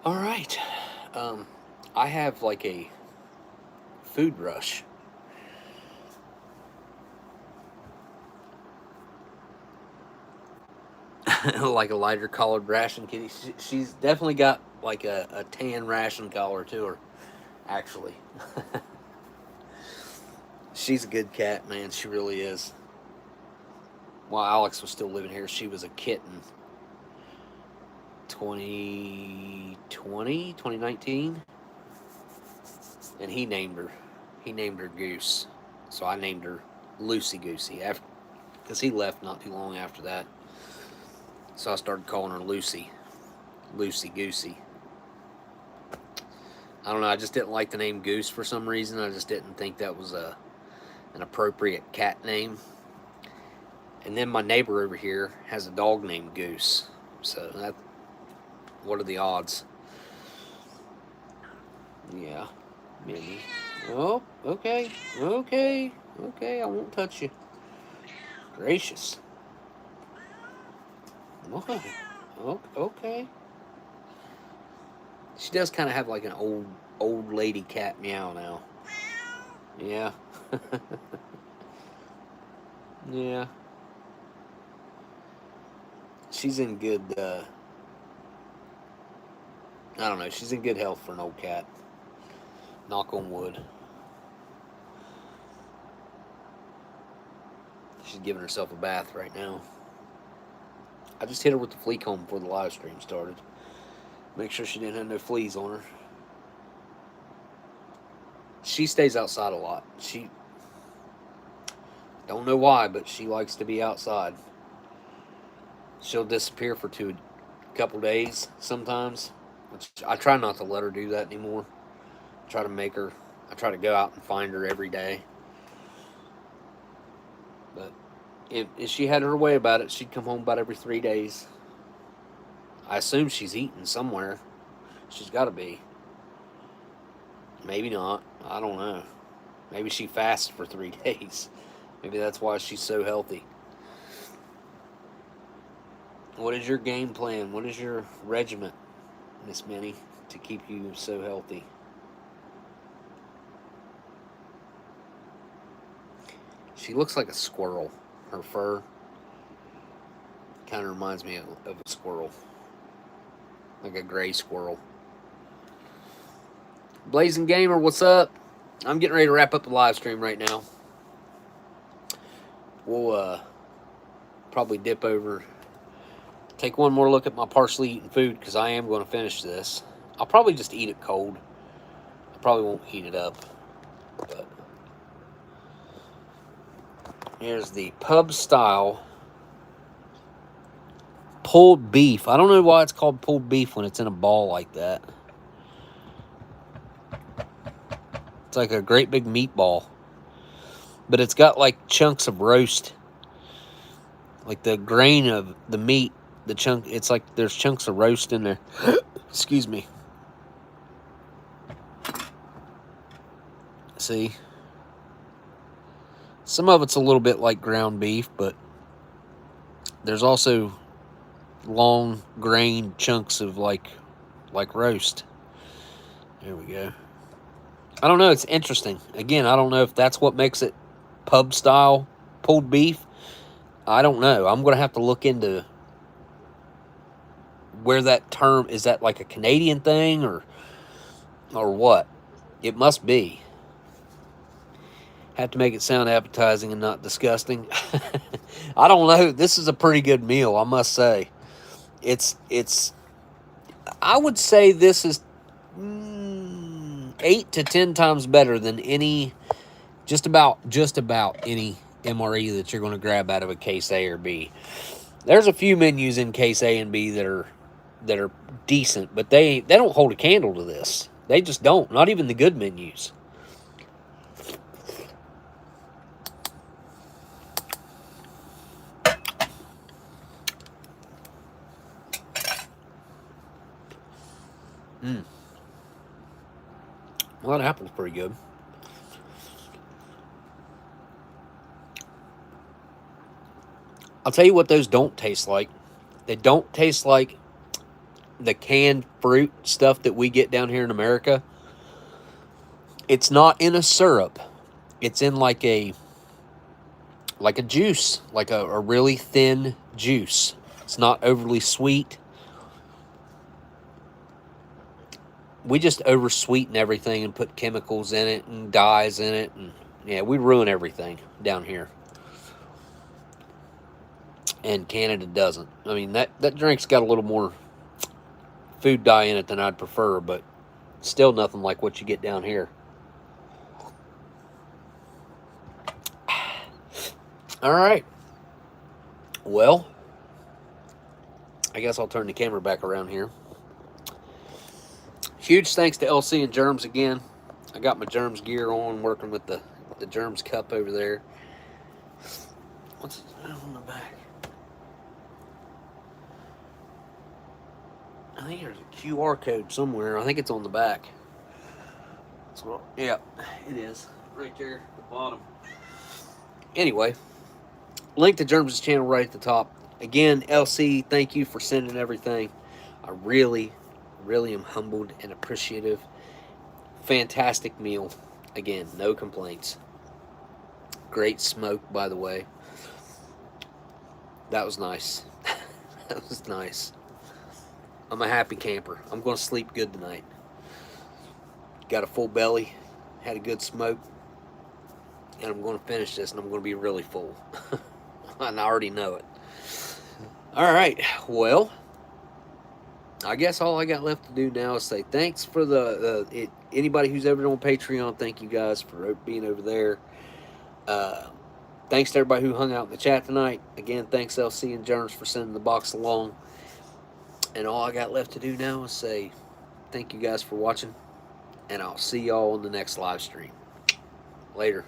All right. I have like a food rush. Like a lighter collared ration kitty. She's definitely got like a tan ration collar to her, actually. She's a good cat, man. She really is. While Alex was still living here, she was a kitten. 2019. And he named her. He named her Goose. So I named her Lucy Goosey, because he left not too long after that. So I started calling her Lucy. Lucy Goosey. I don't know, I just didn't like the name Goose for some reason. I just didn't think that was an appropriate cat name. And then my neighbor over here has a dog named Goose. So that, what are the odds? Yeah, maybe. Oh, okay, okay, okay. I won't touch you. Gracious. Okay, okay. She does kind of have like an old lady cat meow now. Yeah. Yeah. She's in good, I don't know, she's in good health for an old cat. Knock on wood. She's giving herself a bath right now. I just hit her with the flea comb before the live stream started. Make sure she didn't have no fleas on her. She stays outside a lot. She, don't know why, but she likes to be outside. She'll disappear for a couple days sometimes. Which I try not to let her do that anymore. I try to go out and find her every day. But if she had her way about it, she'd come home about every 3 days. I assume she's eating somewhere. She's got to be. Maybe not. I don't know. Maybe she fasts for 3 days. Maybe that's why she's so healthy. What is your game plan? What is your regiment, Miss Minnie, to keep you so healthy? She looks like a squirrel. Her fur kind of reminds me of a squirrel. Like a gray squirrel. Blazing Gamer, what's up? I'm getting ready to wrap up the live stream right now. We'll probably dip over, take one more look at my partially eaten food, because I am going to finish this. I'll probably just eat it cold. I probably won't heat it up. But here's the pub style pulled beef. I don't know why it's called pulled beef when it's in a ball like that. It's like a great big meatball. But it's got like chunks of roast. Like the grain of the meat, the chunk, it's like there's chunks of roast in there. Excuse me. See? Some of it's a little bit like ground beef, but there's also long grain chunks of like roast. There we go. I don't know, it's interesting. Again, I don't know if that's what makes it pub style pulled beef. I don't know. I'm going to have to look into where that term, is that like a Canadian thing or what? It must be. Have to make it sound appetizing and not disgusting. I don't know. This is a pretty good meal, I must say. It's I would say this is 8 to 10 times better than any, just about any MRE that you're going to grab out of a case A or B. There's a few menus in case A and B that are decent, but they don't hold a candle to this. They just don't. Not even the good menus. Well, that apple's pretty good. I'll tell you what those don't taste like. They don't taste like the canned fruit stuff that we get down here in America. It's not in a syrup. It's in like a juice, like a really thin juice. It's not overly sweet. We just oversweeten everything and put chemicals in it and dyes in it. And yeah, we ruin everything down here. And Canada doesn't. I mean, that drink's got a little more food dye in it than I'd prefer, but still nothing like what you get down here. All right. Well, I guess I'll turn the camera back around here. Huge thanks to LC and Germs again. I got my Germs gear on, working with the Germs cup over there. What's it on the back? I think there's a QR code somewhere. I think it's on the back. So, yeah, it is. Right there at the bottom. Anyway, link to Germs' channel right at the top. Again, LC, thank you for sending everything. I really, really am humbled and appreciative. Fantastic meal. Again, no complaints. Great smoke, by the way. That was nice. That was nice. I'm a happy camper. I'm going to sleep good tonight. Got a full belly. Had a good smoke. And I'm going to finish this, and I'm going to be really full. And I already know it. All right. Well, I guess all I got left to do now is say thanks for anybody who's ever on Patreon. Thank you guys for being over there. Thanks to everybody who hung out in the chat tonight. Again, thanks LC and Germs for sending the box along. And all I got left to do now is say thank you guys for watching. And I'll see y'all on the next live stream. Later.